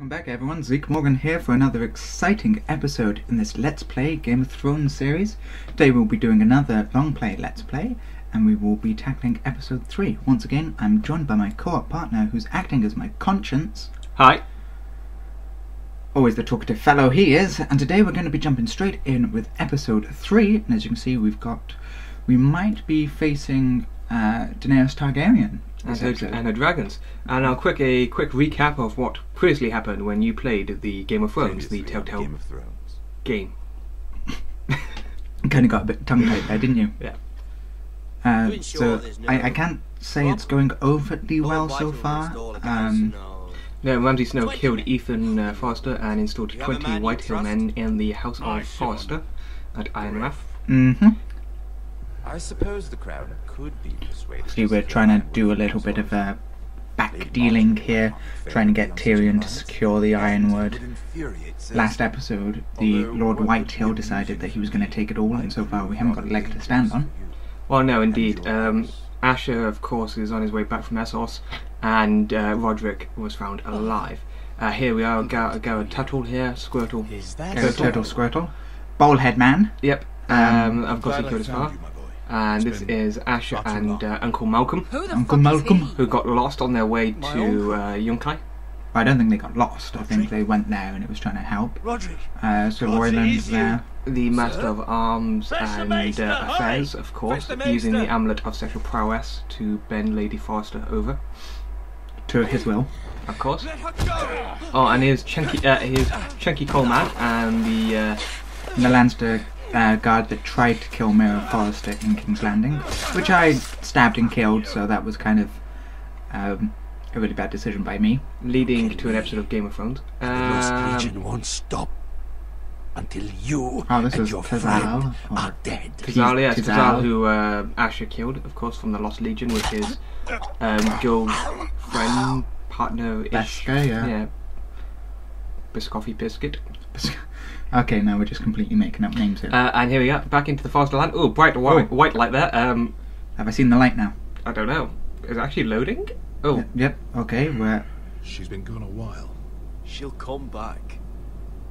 Welcome back everyone, Zeke Morgan here for another exciting episode in this Let's Play Game of Thrones series. Today we'll be doing another long play Let's Play, and we will be tackling episode 3. Once again, I'm joined by my co-op partner who's acting as my conscience. Hi. Always the talkative fellow he is, and today we're going to be jumping straight in with episode 3, and as you can see we might be facing Daenerys Targaryen. And her dragons. And a quick recap of what previously happened when you played the Game of Thrones, the Telltale Game of Thrones game. Kind of got a bit tongue-tied there, didn't you? Yeah. So I can't say it's going overtly well so far. No, Ramsay Snow killed Ethan Forrester and installed 20 Whitehill men in the House of Forrester at Ironrath. Mm-hmm. I suppose the crown could be persuaded. See, we're trying to do a little bit of a back-dealing here, trying to get Tyrion to secure the Ironwood. Last episode, the Lord Whitehill decided that he was going to take it all, and so far we haven't got a leg to stand on. Well, no, indeed. Asher, of course, is on his way back from Essos, and Roderick was found alive. Here we are, Garrett Tuttle here, Squirtle. Garrett Turtle Squirtle. Bowlhead Man. Yep. Of course he killed his father. And this is Asher and Uncle Malcolm. Uncle Malcolm. Who got lost on their way to Yunkai. I don't think they got lost. I think they went there and it was trying to help. So Royland's there. The Master of Arms and Affairs, of course, using the Amulet of Sexual Prowess to bend Lady Forrester over. To his will. Of course. Oh, and here's Chunky Coleman and the Lannister guard that tried to kill Mereen Forrester in King's Landing, which I stabbed and killed, so that was kind of a really bad decision by me. Leading to an episode of Game of Thrones. The Lost Legion won't stop until you this and is your Tazal, friend are dead. Tazal, yes, Tazal. Tazal, who Asher killed, of course, from the Lost Legion with his girlfriend, partner-ish. Beska, yeah. Biscoffy Biscuit. Okay, now we're just completely making up names here. And here we are, back into the Forrester land. Oh, bright white light there. Have I seen the light now? I don't know. Is it actually loading? Oh. Yep, okay, we're... She's been gone a while. She'll come back.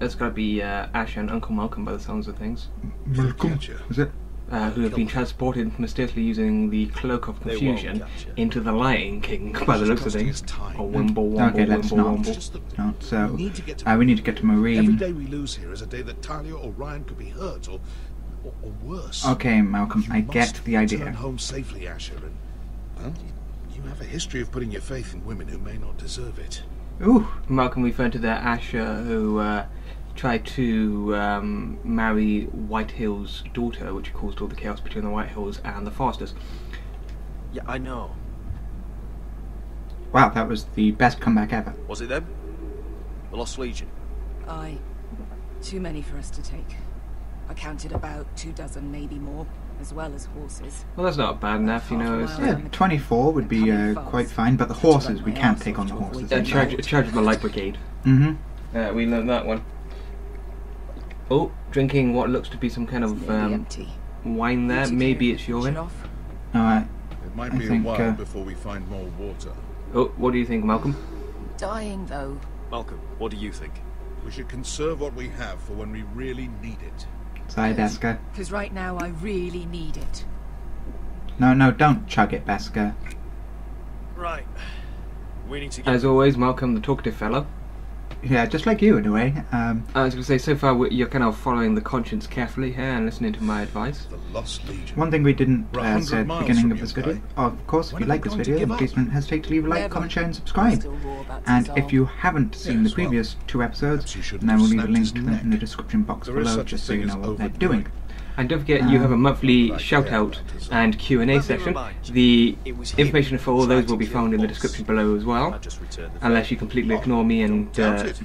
It's got to be Asher and Uncle Malcolm by the sounds of things. Malcolm, is it? Who have been transported mysteriously using the Cloak of Confusion into the Lion King by the looks of things. Or Wimble, Okay, let's not. Wimble. So, we need to get to Mereen. Every day we lose here is a day that Talia or Ryan could be hurt, or worse. Okay, Malcolm, I get the idea. Return home safely, Asher, and well, you have a history of putting your faith in women who may not deserve it. Ooh. Malcolm referred to the Asher who tried to marry Whitehill's daughter, which caused all the chaos between the Whitehills and the Forresters. Yeah, I know. Wow, that was the best comeback ever. Was it them? The Lost Legion? Aye. Too many for us to take. I counted about 24, maybe more, as well as horses. Well, that's not bad enough, you know. It's, Yeah, 24 would be quite fine, but the horses, we can't take on the horses. charge of the Light Brigade. Mm-hmm. We learned that one. Oh, drinking what looks to be some kind of empty. wine there. Maybe it's urine. No, I It might I be think, a while before we find more water. Oh, what do you think, Malcolm? Dying, though. Malcolm, what do you think? We should conserve what we have for when we really need it. Sorry, Beska. Because right now I really need it. No, don't chug it, Beska. Right. We need to get... As always, Malcolm, the talkative fellow. Yeah, just like you in a way. I was going to say, so far you're kind of following the conscience carefully here and listening to my advice. The Lost Legion. One thing we didn't We're say at the 100 miles beginning from of this you, video, Kai. of course, if When you are like we this going to video, give please up? don't hesitate to leave a like, Never. comment, share and subscribe. Still raw about And Tazal. if you haven't seen the as well. previous 2 episodes, Perhaps you should then I will leave a have link snapped to his them in the neck. description box There is below, such a just so you thing know as what they're overdoing. doing. And don't forget, you have a monthly shout-out and Q&A section. The information for all those will be found in the description below as well, I just returned the unless you completely ignore me and Doubt it.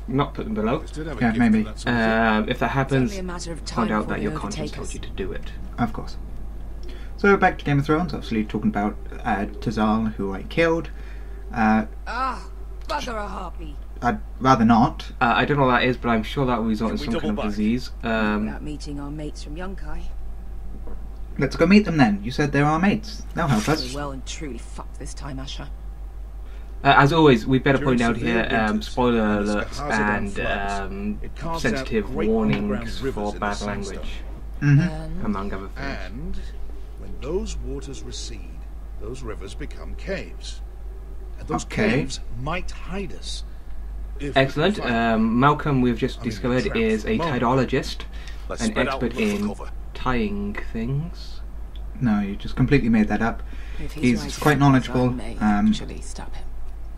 not put them below. Did have a Yeah, gift maybe. for that sort of thing. If that It's happens, only a matter of time find out before that they your conscience overtake tells us. you to do it. Of course. So back to Game of Thrones, obviously talking about Tazal, who I killed. Bugger a harpy. I'd rather not. I don't know what that is, but I'm sure that will result in Can we some kind of double back? disease. Without meeting our mates from Yunkai. Let's go meet them then. You said they're our mates. They'll help us. We well and truly fucked this time, Asher. As always, we better point During out here severe winters, spoiler when the alerts skies are and floods, it carves out sensitive great warnings underground rivers for in bad the language, Mm-hmm. among other things. And when those waters recede, those rivers become caves. And those Okay. caves might hide us. if we Excellent. can find them. Malcolm, we've just I mean, discovered, trapped is for a the moment. tidologist, Let's an spread out expert and look for in cover. tying things. No, you just completely made that up. If He's right quite about knowledgeable, I may um, actually stop him.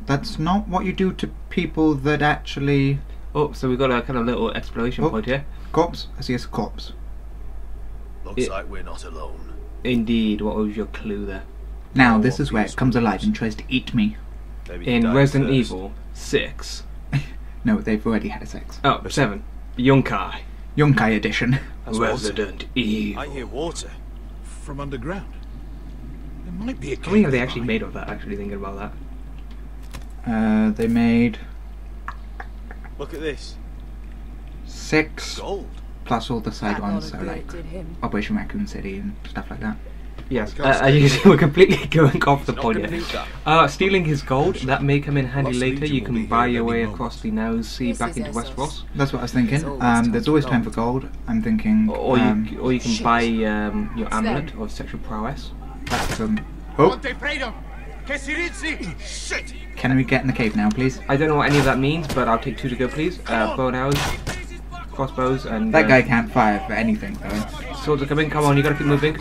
That's not what you do to people that actually... Oh, so we've got a kind of little exploration Oh. point here. Corpse? I see a corpse. Looks It- like we're not alone. Indeed, what was your clue there? Now, Oh, this is where it obvious comes alive clues. and tries to eat me. Maybe he In died Resident first. Evil 6. No, they've already had a sex. Oh, 7. Yunkai. Yunkai edition. That's water. Resident Evil. I hear water. From underground. There might be a How many have they cave actually behind. made of that, actually thinking about that? They made Look at this. 6 Gold. plus all the side That lot ones, of so good like did him. Operation Raccoon City and stuff like that. Yes, I can't as you can see, we're completely going off the Not point gonna here. need that. Stealing his gold, that may come in handy Lost later. Legion You will can be buy here your any way moment. across the narrow sea This back is into Essos. Westeros. That's what I was thinking. There's always time There's for always time for gold. gold. I'm thinking... Or you can shit. buy your It's amulet them. of sexual prowess. that's, oh, Shit! can we get in the cave now, please? I don't know what any of that means, but I'll take 2 to go, please. Bow and arrows, crossbows, and That guy can't fire for anything, though. swords are coming. Come on, you gotta keep moving.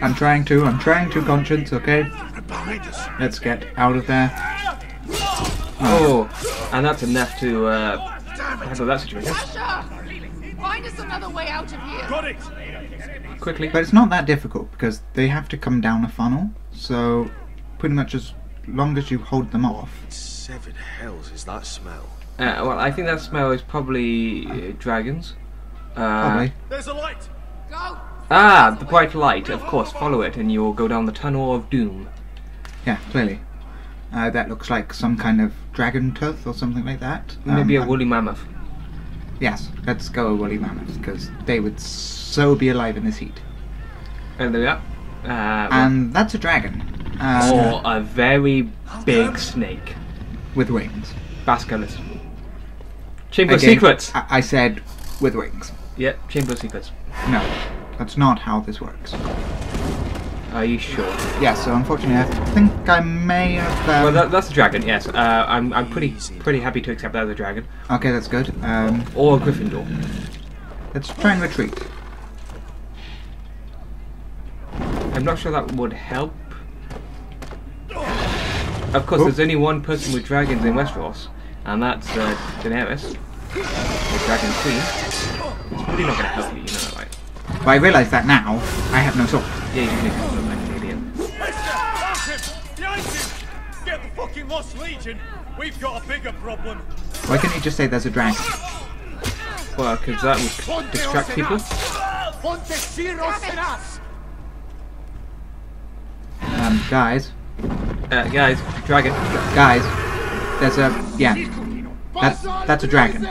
I'm trying to, Conscience, okay? Right behind us. Let's get out of there. Oh, and that's enough to handle that situation Find us another way out of here. quickly. But it's not that difficult, because they have to come down a funnel, so pretty much as long as you hold them off. Seven hells is that smell? Well, I think that smell is probably dragons. Probably. There's a light. Go. The bright light, of course. Follow it, and you'll go down the tunnel of doom. Yeah, clearly. That looks like some kind of dragon tooth or something like that. Maybe a I'm- woolly mammoth. Yes, let's go woolly mammoths, because they would so be alive in this heat. And there we are. And that's a dragon. Or a very big snake. With wings. Basculus. Chamber of Again, Secrets! I said with wings. Yep, Chamber of Secrets. No, that's not how this works. Are you sure? Yeah, so unfortunately I think I may have... Well, that's a dragon, yes. I'm pretty happy to accept that as a dragon. Okay, that's good. Or a Gryffindor. Let's try and retreat. I'm not sure that would help. Of course, there's only one person with dragons in Westeros, and that's Daenerys, the Dragon Queen. It's really not going to help you, you know that, right? But I realise that now, I have no sword. Yeah, you need to look like an idiot. Behind him! Get the fucking Lost Legion! We've got a bigger problem! Why can't you just say there's a dragon? Well, because that would distract people. Guys, Guys, dragon. there's a... yeah. That's a dragon.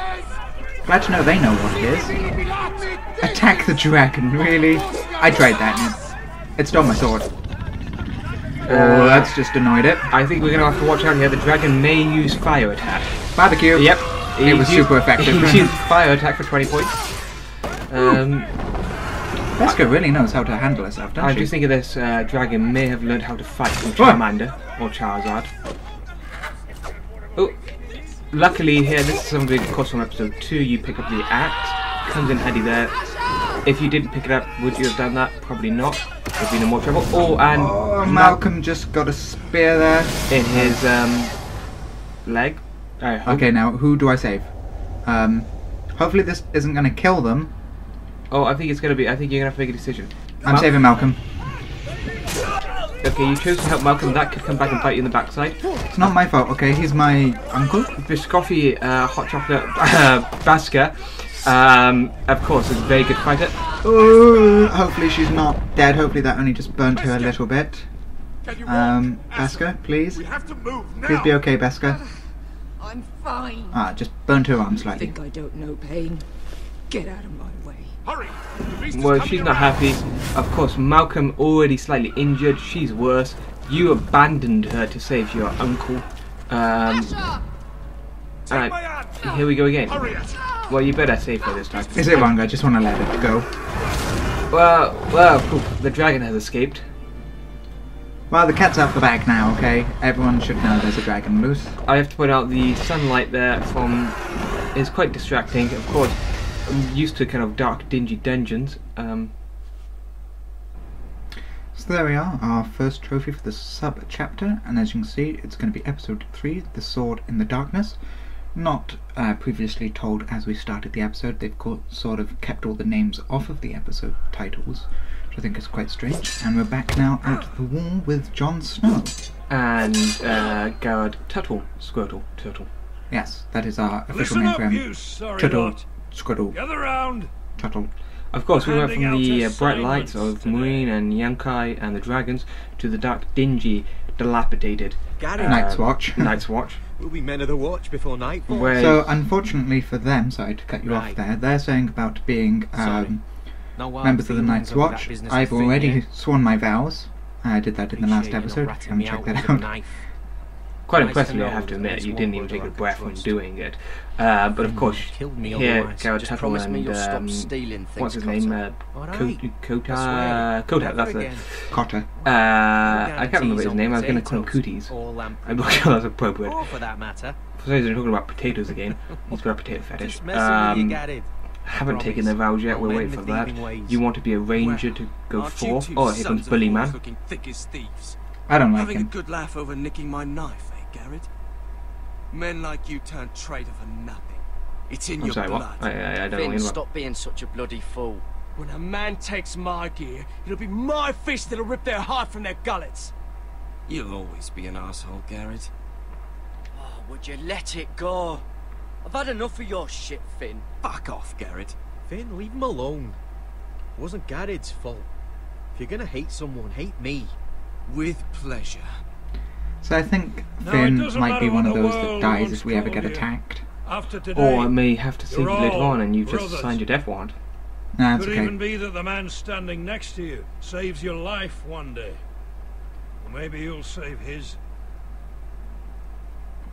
Glad to know they know what it is. Attack the dragon, really? I tried that and it stole my sword. Oh, that's just annoyed it. I think we're going to have to watch out here. The dragon may use fire attack. Barbecue. Yep. It was He's super effective. He's used fire attack for 20 points. Veska really knows how to handle herself, doesn't I she? just think of this dragon may have learned how to fight from Charmander or Charizard. Oh, luckily here, this is something of course from episode 2, you pick up the axe, comes in handy there. If you didn't pick it up, would you have done that? Probably not. There'd been in more trouble. Oh, and Oh, Malcolm just got a spear there. in his leg. I hope. Okay, now, who do I save? Hopefully this isn't going to kill them. Oh, I think it's gonna be. I think you're gonna have to make a decision. I'm saving Malcolm. Okay, you chose to help Malcolm. That could come back and bite you in the backside. It's not my fault, okay? He's my uncle. Biscoffy, hot chocolate, Basker, of course, is a very good fighter. Ooh, hopefully she's not dead. Hopefully that only just burnt her a little bit. Beska, please. We have to move now! Please be okay, Beska. I'm fine. Ah, just burnt her arm I slightly. think I don't know pain. Get out of my way. Hurry! The beast is Well, coming she's not around. happy. Of course, Malcolm already slightly injured. She's worse. You abandoned her to save your uncle. Alright, my hand. here we go again. Hurry it. Well, you better save for this time. Is it wrong? I just want to let it go. Well, poof, the dragon has escaped. Well, the cat's out the bag now, okay? Everyone should know there's a dragon loose. I have to point out the sunlight there is quite distracting. Of course, I'm used to kind of dark, dingy dungeons. So there we are, our first trophy for the sub-chapter, and as you can see, it's going to be episode 3, The Sword in the Darkness. Not previously told as we started the episode. They've sort of kept all the names off of the episode titles, which I think is quite strange. And we're back now at the wall with Jon Snow. And Garrett Turtle. Yes, that is our official Listen name up, for him. you sorry Turtle. lot. Scriddle. Gather round. Turtle. Of course, we went from Handing the out bright lights assignments of Mereen and Yankai and the dragons to the dark, dingy, dilapidated Night's Watch. Night's Watch. We'll be men of the watch before nightfall. Where So, unfortunately for them, sorry to cut you off Right. there, they're saying about being Sorry. No hard members of the feelings Night's over that Watch. business I've with Finn, already yeah? sworn my vows. I did that in the last Appreciate you not episode. ratting Come me check out that with a out. knife. quite Nice impressively, to I know have to that admit, there's you one didn't even brother take I a could breath when trust. doing it. But of course, Killed me here, otherwise. Garrett Just Tuttle promise me and you'll stop stealing things, what's his Cotter. name? Alright. Kota, I swear. that's Never it. again. Cotter. I can't remember his Guarantees name. I was on going to call him potatoes Cooties. or lamp I'm not sure that's appropriate. Or for that matter. For some reason, talking about potatoes again. He's got a potato fetish. Just messing with you, Garrett. Haven't taken their vows yet. I'll We're mend waiting the for that. thieving ways. You want to be a ranger to go Aren't you forth? two Oh, here sons comes of Bully whores Man. looking thick as thieves? I don't like Having a him. good laugh over nicking my knife, eh, Garrett? Men like you turn traitor for nothing. It's in I'm your sorry, what? blood. I don't know Finn, what stop being such a bloody fool. When a man takes my gear, it'll be my fist that'll rip their heart from their gullets. You'll always be an asshole, Garrett. Oh, would you let it go? I've had enough of your shit, Finn. Fuck off, Garrett. Finn, leave him alone. It wasn't Garrett's fault. If you're gonna hate someone, hate me. With pleasure. So I think No, it Finn doesn't might be matter one of what the those that world dies wants if we ever called get you. attacked. After today, Or I may have to see you you're later all on and you've just brothers. signed your death warrant. Nah, that's could okay. even be that the man standing next to you saves your life one day. Or maybe you'll save his.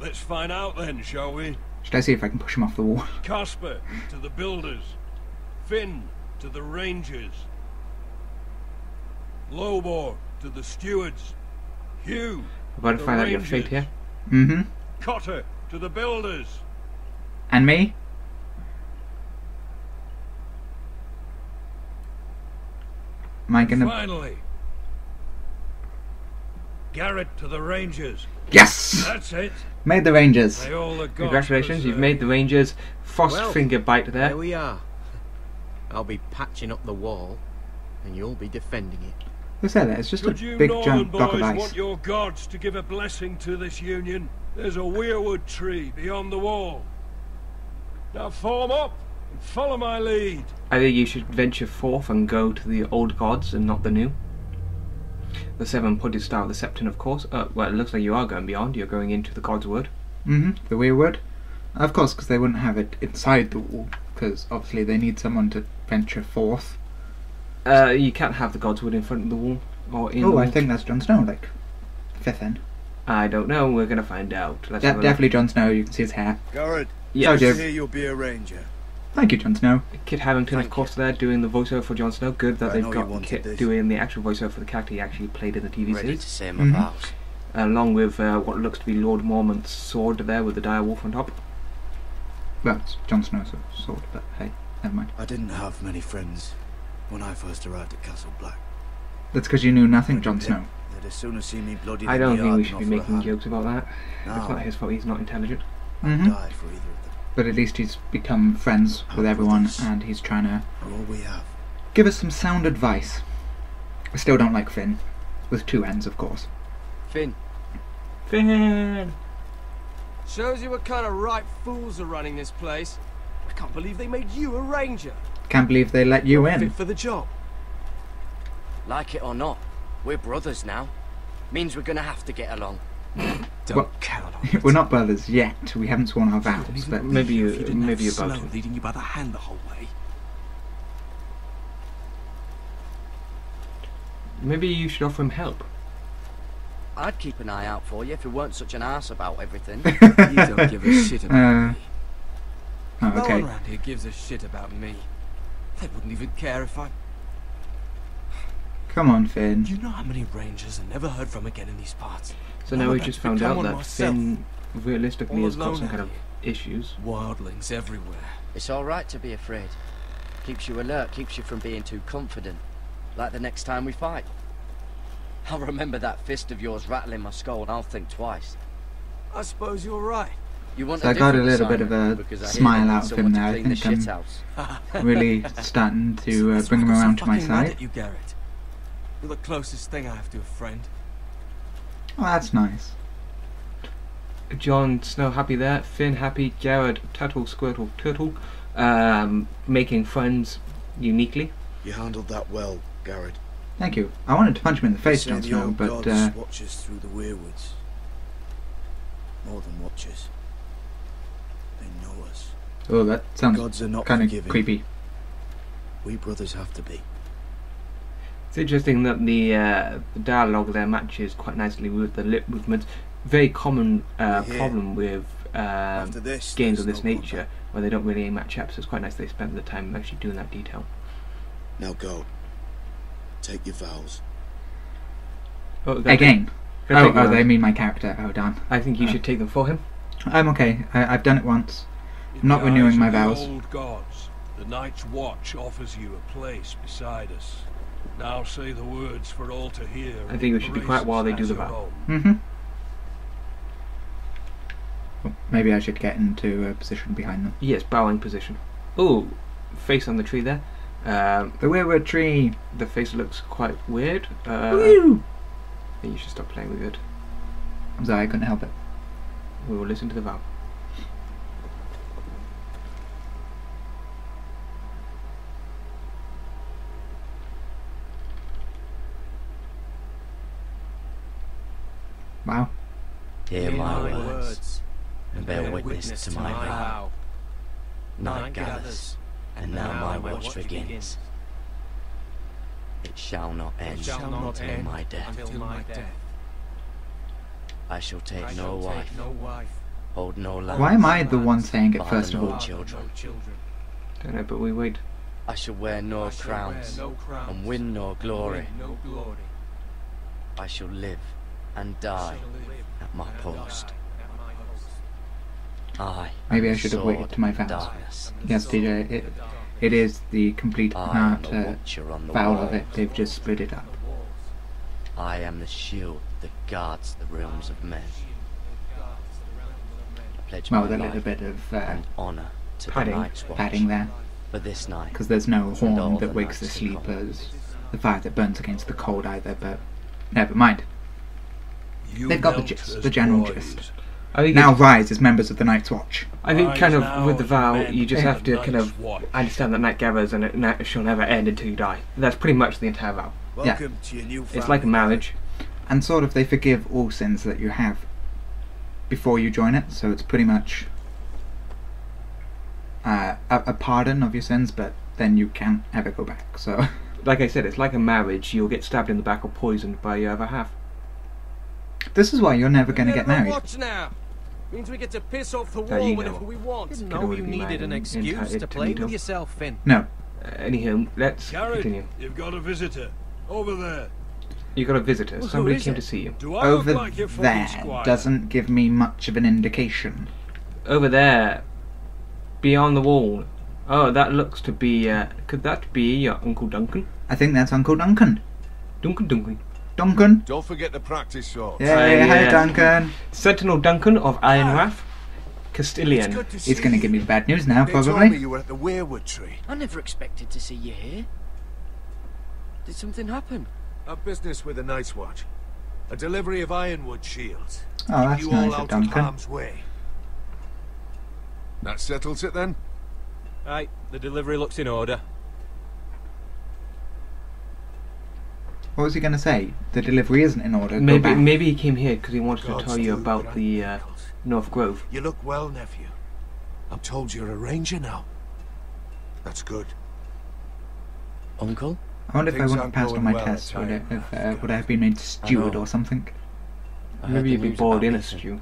Let's find out then, shall we? Should I see if I can push him off the wall? Casper to the builders. Finn to the rangers. Lobor to the stewards. Hugh About to the find out your fate rangers. here. Mm-hmm. Cotter to the builders. And me? Am I gonna... Finally, Garrett to the rangers. Yes! That's it. Made the Rangers. May all the gods Congratulations, you've preserve. made the Rangers. Frost Well, finger bite There there. we are. I'll be patching up the wall, and you'll be defending it. Who said that? It's just Could a you big Northern giant block boys of ice. want your gods to give a blessing to this union? There's a weirwood tree beyond the wall. Now form up and follow my lead. I think you should venture forth and go to the old gods and not the new. The seven-pointed star of the Septon, of course. Well, it looks like you are going beyond. You're going into the God's Wood. Mm-hmm. The weirwood. Of course, because they wouldn't have it inside the wall, because obviously they need someone to venture forth. You can't have the God's Wood in front of the wall. Or in the Oh, wall. I think that's Jon Snow, like, fifth end. I don't know. We're going to find out. Let's have a look. Definitely Jon Snow, you can see his hair. Garrett, Yeah. Oh, dear. you'll be a ranger. Thank you, Jon Snow. Kit Harington, of Thank course, there doing the voiceover for Jon Snow. Good that I they've know you got wanted Kit this. doing the actual voiceover for the character he actually played in the TV Ready to series. say my Mhm. vows. Along with what looks to be Lord Mormont's sword there with the dire wolf on top. Well, it's Jon Snow's sword, but hey, never mind. I didn't have many friends when I first arrived at Castle Black. That's because you knew nothing, Jon Snow. They'd as soon as see me bloody I than don't the think yard we than should be offer a making hand. jokes about that. It's No. not his fault, he's not intelligent. I'd Mhm. die for either of them. But at least he's become friends with everyone, and he's trying to For all we have. give us some sound advice. I still don't like Finn, with two ends, of course. Finn, Finn! Shows you what kind of right fools are running this place. I can't believe they made you a ranger. Can't believe they let you in. Fit for the job. like it or not, we're brothers now. Means we're gonna have to get along. Don't Well, count on it. We're not brothers yet. We haven't sworn our vows, but Maybe you- If didn't maybe have you're about Snow to. leading you by the hand the whole way. Maybe you should offer him help. I'd keep an eye out for you if you weren't such an arse about everything. You don't give a shit about me. Oh, No okay. one around here gives a shit about me. They wouldn't even care if I... Come on, Finn. You know how many rangers are never heard from again in these parts? So I'm now we about just to found become out one that myself. Finn realistically All has got alone some kind out of here. issues. Wildlings everywhere. It's alright to be afraid. Keeps you alert, keeps you from being too confident. Like the next time we fight. I'll remember that fist of yours rattling my skull and I'll think twice. I suppose you're right. You want So a I got a different little bit of assignment, a because I hear smile they need out of someone him to there. I clean the think shit I'm house. really starting to That's bring him why I'm so around to my fucking mad side. at you, Garrett. You're the closest thing I have to a friend. Oh, that's nice. Jon Snow happy there. Finn happy. Jared Turtle Squirtle Turtle making friends uniquely. You handled that well, Garrett. Thank you. I wanted to punch him in the face, Say Jon the Snow, old but gods watch us through the weirwoods. More than watchers. They know us. oh, that sounds Gods are not kind of forgiving. creepy. We brothers have to be. It's interesting that the dialogue there matches quite nicely with the lip movements. Very common problem with After this, games of there's this no nature, comeback. where they don't really match up, so it's quite nice they spend the time actually doing that detail. Now go. Take your vows. Oh, Again. Gotta Oh, take them they out. mean my character. Oh, darn. I think you should take them for him. I'm okay. I've done it once. I'm not In the renewing eyes my of the vows. old gods, the Night's Watch offers you a place beside us. Now say the words for all to hear. I think we should be quiet while they do Embrace the us as vow. your own. Mm-hmm. Well, maybe I should get into a position behind them. Yes, bowing position. Oh, face on the tree there. The weirwood tree. The face looks quite weird. Woo! I think you should stop playing with it. I'm sorry, I couldn't help it. We will listen to the vow. Wow. Hear my words, words and bear witness to my vow. vow. Night gathers, and now my watch begins. It shall not end Shall not until end my death. until my death. I shall take I no shall wife, take no wife. hold no land. Why am I the one saying it father first of no all? children. Children. Don't know, but we wait. I shall wear no I shall wear crowns, no crowns, and win no glory. win no glory. I shall live and die Shall live at my and post. die at my post. I Maybe am I the should have waited sword to my of vows. darkness. Yes, DJ, it is the complete I am art the watcher on the foul wall. of it. They've just split it up. I am the shield that guards the realms of men. I pledge Well, my with a little life bit of and honour to padding. the Night's Watch padding there, for this night. because there's no And horn all that the wakes the nights to come. sleepers, the fire that burns against the cold either, but never mind. You They've got the knelt gist, as the general boys. gist. I think Now it's- rise as members of the Night's Watch. I think Rise kind of now with the as vow, men you just of have the to kind Night's of Watch. understand that night gathers and it shall never end until you die. That's pretty much the entire vow. Welcome to your new family. It's like a marriage. And sort of they forgive all sins that you have before you join it, so it's pretty much a pardon of your sins, but then you can't ever go back. So Like I said, it's like a marriage. You'll get stabbed in the back or poisoned by your other half. this is why you're never going to get married. Watch now. Means we get to piss off the That wall you whenever know. we want. Didn't Could know already you be needed married an and excuse entitled to to play meet with up. yourself, Finn. No. Anywho, let's Garrett, continue. you've got a visitor. Over there. You got a visitor. Well, who Somebody is came it? to see you. Do I Over look like your fucking there squire? doesn't give me much of an indication. Over there, beyond the wall. Oh, that looks to be. Could that be your Uncle Duncan? I think that's Uncle Duncan. Duncan. Duncan? Don't forget to practice swords. Yeah, hi yeah. Duncan. Sentinel Duncan of Ironwrath, It's Castilian. good to see He's going to you. give me the bad news now, They told me probably. you were at the weirwood tree. I never expected to see you here. Did something happen? A business with the Night's Watch. A delivery of ironwood shields. Oh, Keep that's you nice all of out of Duncan. harm's way. That settles it then? Right, the delivery looks in order. What was he going to say? The delivery isn't in order. Go Maybe back. maybe he came here because he wanted to Gods tell you do about grant the miracles. North Grove. You look well, nephew. I'm told you're a ranger now. That's good. Uncle? I wonder if I Things wouldn't have aren't passed on going my well tests. at Would, Ironwrath, would I have been made steward know. or something? I heard Maybe the you'd be news bored about in a Ethan. stew.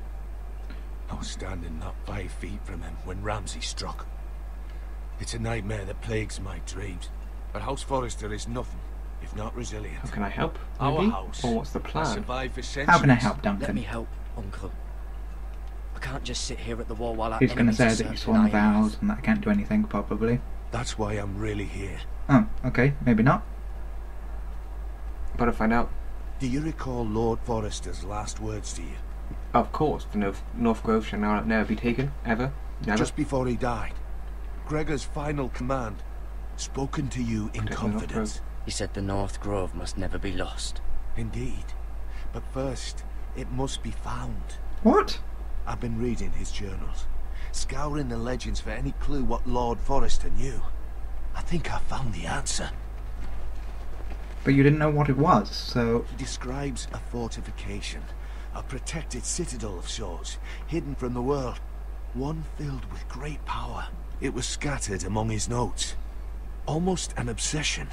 I was standing not 5 feet from him when Ramsay struck. It's a nightmare that plagues my dreams. But House Forrester is nothing if not resilient. How can I help? Our Maybe? house. Or what's the I plan? survived for centuries. How can I help, Let Duncan? me help, Uncle. I can't just sit here at the wall while our He's going to enemies say are that you searching sworn Iron vows and that I can't do anything, probably. That's why I'm really here. Oh, okay, maybe not. Better find out. Do you recall Lord Forrester's last words to you? Of course, the North Grove shall now never be taken, ever. Never. Just before he died. Gregor's final command, spoken to you in Protect the North confidence. He said the North Grove must never be lost. Indeed. But first, it must be found. What? I've been reading his journals, scouring the legends for any clue what Lord Forrester knew. I think I found the answer. But you didn't know what it was, so... He describes a fortification, a protected citadel of sorts, hidden from the world, one filled with great power. It was scattered among his notes. Almost an obsession,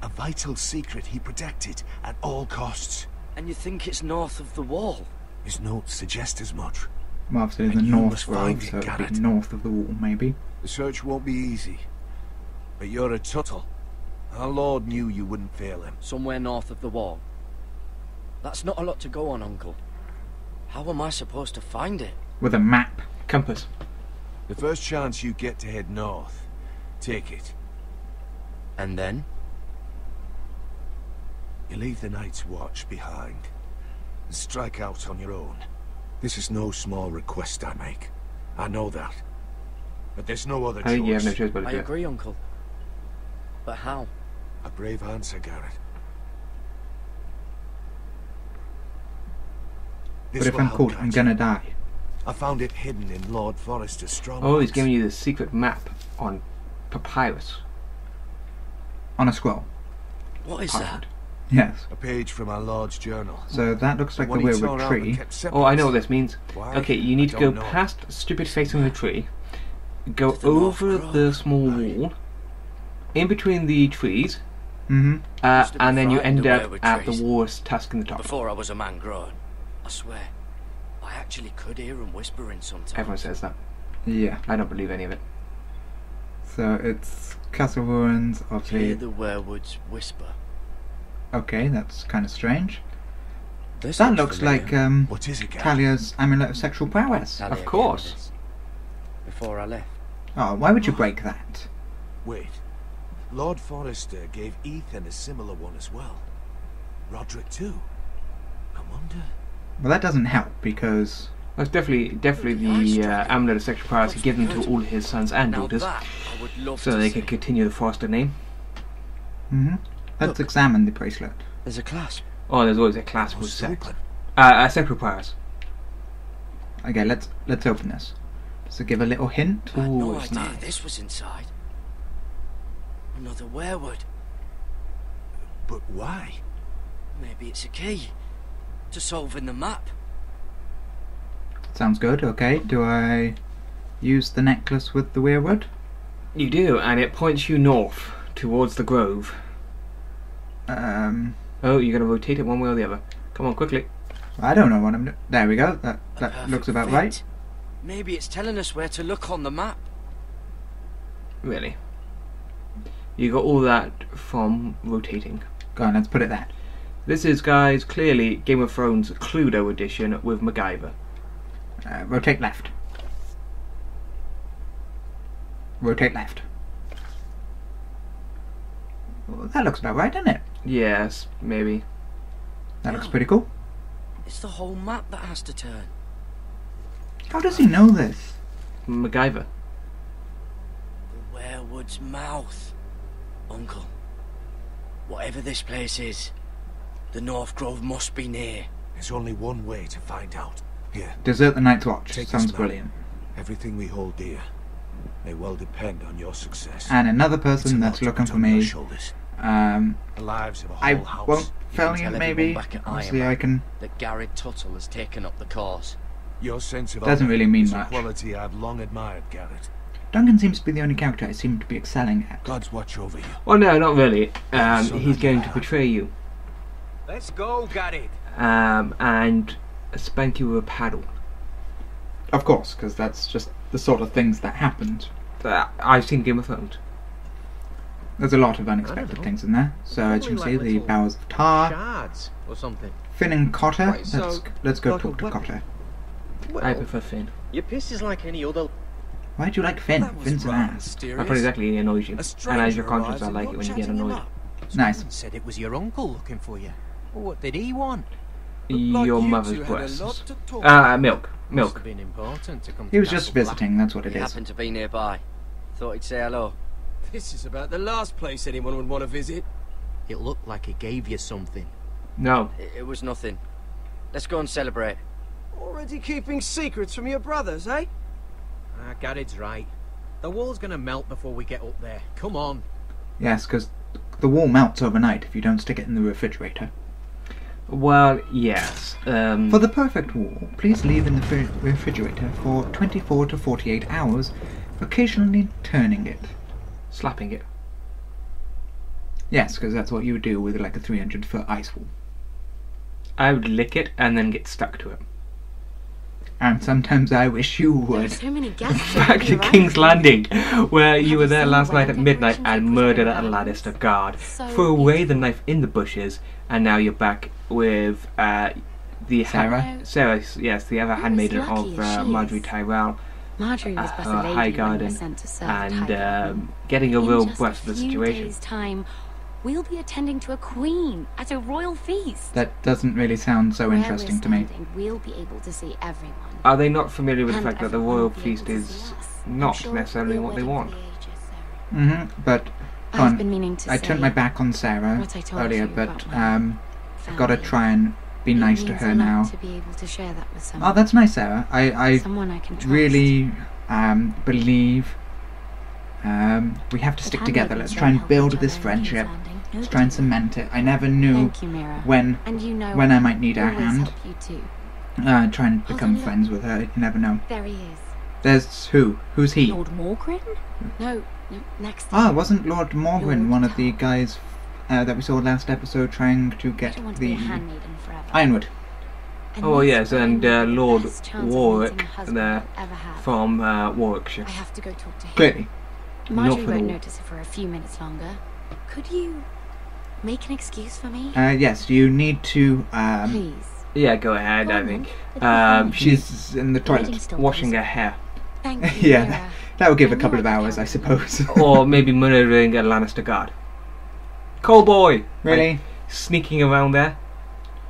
a vital secret he protected at all costs. And you think it's north of the wall? His notes suggest as much. Well, obviously And the you North must Grove, find it, so it'd be Garrett. north of the wall, maybe. The search won't be easy, but you're a Tuttle. Our Lord knew you wouldn't fail him. Somewhere north of the wall. That's not a lot to go on, Uncle. How am I supposed to find it? With a map. Compass. The first chance you get to head north, take it. And then? You leave the Night's Watch behind, and strike out on your own. This is no small request I make. I know that. But there's no other I choice. think you have no choice but to I do it. agree, Uncle. But how? A brave answer, Garrett. But if I'm caught, I'm gonna die. I found it hidden in Lord Forrester's stronghold. Oh, he's giving you the secret map on papyrus. On a scroll. What is that? Parchment. Yes. A page from our Lord's journal. So that looks like the One he tore weirwood out and tree. kept separate. Oh, I know what this means. Why? Okay, you need to I go don't know. past the stupid face on the tree, go To the North over Grove. the small wall, in between the trees, Mm-hmm. Used to be and then you frightened end away up with at the trees. war's tusk in the top. Before I was a man grown, I swear, I actually could hear them whispering sometimes. Everyone says that. Yeah. I don't believe any of it. So it's castle ruins, Hear obviously. the werewoods whisper. Okay, that's kind of strange. This That looks like What is it, Garrett? Talia's amulet of sexual prowess. Talia Of gave me course. this Before I left. Oh, why would you break that? Wait. Lord Forrester gave Ethan a similar one as well. Roderick too. I wonder. Well, that doesn't help because That's definitely the amulet of sexual prowess he gave them to all his sons and Now daughters, that I would love so to they see. can continue the Forrester name. let's examine the bracelet. There's a clasp. Oh, there's always a clasp with It's sex. open. Sexual prowess. Okay, let's open this. Does it give a little hint? I had no Ooh, it's idea nice. this was inside. Another werewood. But why? Maybe it's a key to solving the map. Sounds good. Okay, do I use the necklace with the weirwood? You do, and it points you north towards the grove. Oh, you're going to rotate it one way or the other. Come on, quickly. I don't know what I'm doing. There we go. A That perfect looks about fit. right. Maybe it's telling us where to look on the map. Really. You got all that from rotating. Go on, let's put it there. This is, guys, clearly Game of Thrones Cluedo edition with MacGyver. Rotate left. Rotate left. Well, that looks about right, doesn't it? Yes, maybe. That looks pretty cool. It's the whole map that has to turn. How does he know this? MacGyver. The werewood's mouth. Uncle, whatever this place is, the North Grove must be near. There's only one way to find out. Here, Desert the Night's Watch. take Sounds this map. brilliant. Everything we hold dear may well depend on your success. And another It's person a lot that's to looking put for on your me. shoulders. The lives of a I whole house. won't fail can you, tell maybe. everyone back at Obviously, Iron I can. That Garrett Tuttle has taken up the cause. Your sense of Doesn't honor really mean is much. a quality I've long admired, Garrett. Duncan seems to be the only character I seem to be excelling at. God's watch over you. Well, no, not really. So He's not going bad. to betray you. Let's go, Garrett. And spank you with a paddle. Of course, because that's just the sort of things that happened. I've seen Game of Thrones. There's a lot of unexpected things in there. So as you can see, the Bowers of Tar, Shards or something. Finn and Cotter. Right, so, Let's go like talk a to weapon. Cotter. Well, I prefer Finn. your piss is like any other. Why do you like Finn? That was Finn's an rather ass. mysterious. I thought exactly it annoys you. A And as stranger your conscience, arrives I and like you're it when you get chatting him annoyed. up. Nice. Someone said it was your uncle looking for you. What did he want? Like Your you mother's two had a breasts. lot to talk Milk. Must Milk. have been important to come He to was just Castle Black. visiting, that's what it He is. happened to be nearby. Thought he'd say hello. This is about the last place anyone would want to visit. It looked like he gave you something. No. It was nothing. Let's go and celebrate. Already keeping secrets from your brothers, eh? Garrett's right. The wall's gonna melt before we get up there. Come on. Yes, because the wall melts overnight if you don't stick it in the refrigerator. Well, yes. For the perfect wall, please leave in the refrigerator for 24 to 48 hours, occasionally turning it. Slapping it. Yes, because that's what you would do with like a 300-foot ice wall. I would lick it and then get stuck to it. And sometimes I wish you would. So many guests. Back to King's Landing, where you were there last night at midnight and murdered a Lannister guard, threw away the knife in the bushes, and now you're back with the Sarah? Sarah, yes, the other handmaiden lucky of as she Marjorie is. Tyrell, Marjorie was but a her lady High when we were Garden, sent to serve at High Garden. and getting a In real just grasp of the few situation. days' time, we'll be attending to a queen at a royal feast. That doesn't really sound so Where interesting we're to me. standing, we'll be able to see everyone. Are they not familiar with the And fact that the everyone royal will be feast able to see is us. not I'm sure necessarily we're what they waiting for want? the ages, Sarah. But I've on, been meaning to I say turned my back on Sarah what I told earlier, you but about my gotta family. try and be It nice to means her a lot now. To be able to share that with someone. Oh, that's nice, Sarah. I Someone I can trust. really believe we have to But stick how together. we Let's can try and help build each this other in King's friendship. Landing. Let's try and Nobody cement it. I never knew Thank you, Mira. when And you know I might need her always hand. help you too. Try and become look. friends with her. You never know. There he is. There's who? Who's he? Lord Morgrin? No, next. Ah, wasn't Lord Morgrin Lord one of the Tom. guys that we saw last episode trying to I get don't want to be the a handmaiden forever. Ironwood? And Oh this yes, will and be the Lord best chance of Warwick meeting a husband there I'll ever have. from Warwickshire. I have to go talk to him. Clearly. Marjorie for the won't war. notice it for a few minutes longer. Could you make an excuse for me? Yes, you need to. Please. Yeah, go ahead, Go I on, think. it'll be fine. She's in the The wedding toilet. still Washing goes. her hair. Thank you, Yeah, Mira. that will give I a couple knew of I could hours, count I suppose. Or maybe murdering a Lannister guard. Cole boy! Really? Like, sneaking around there.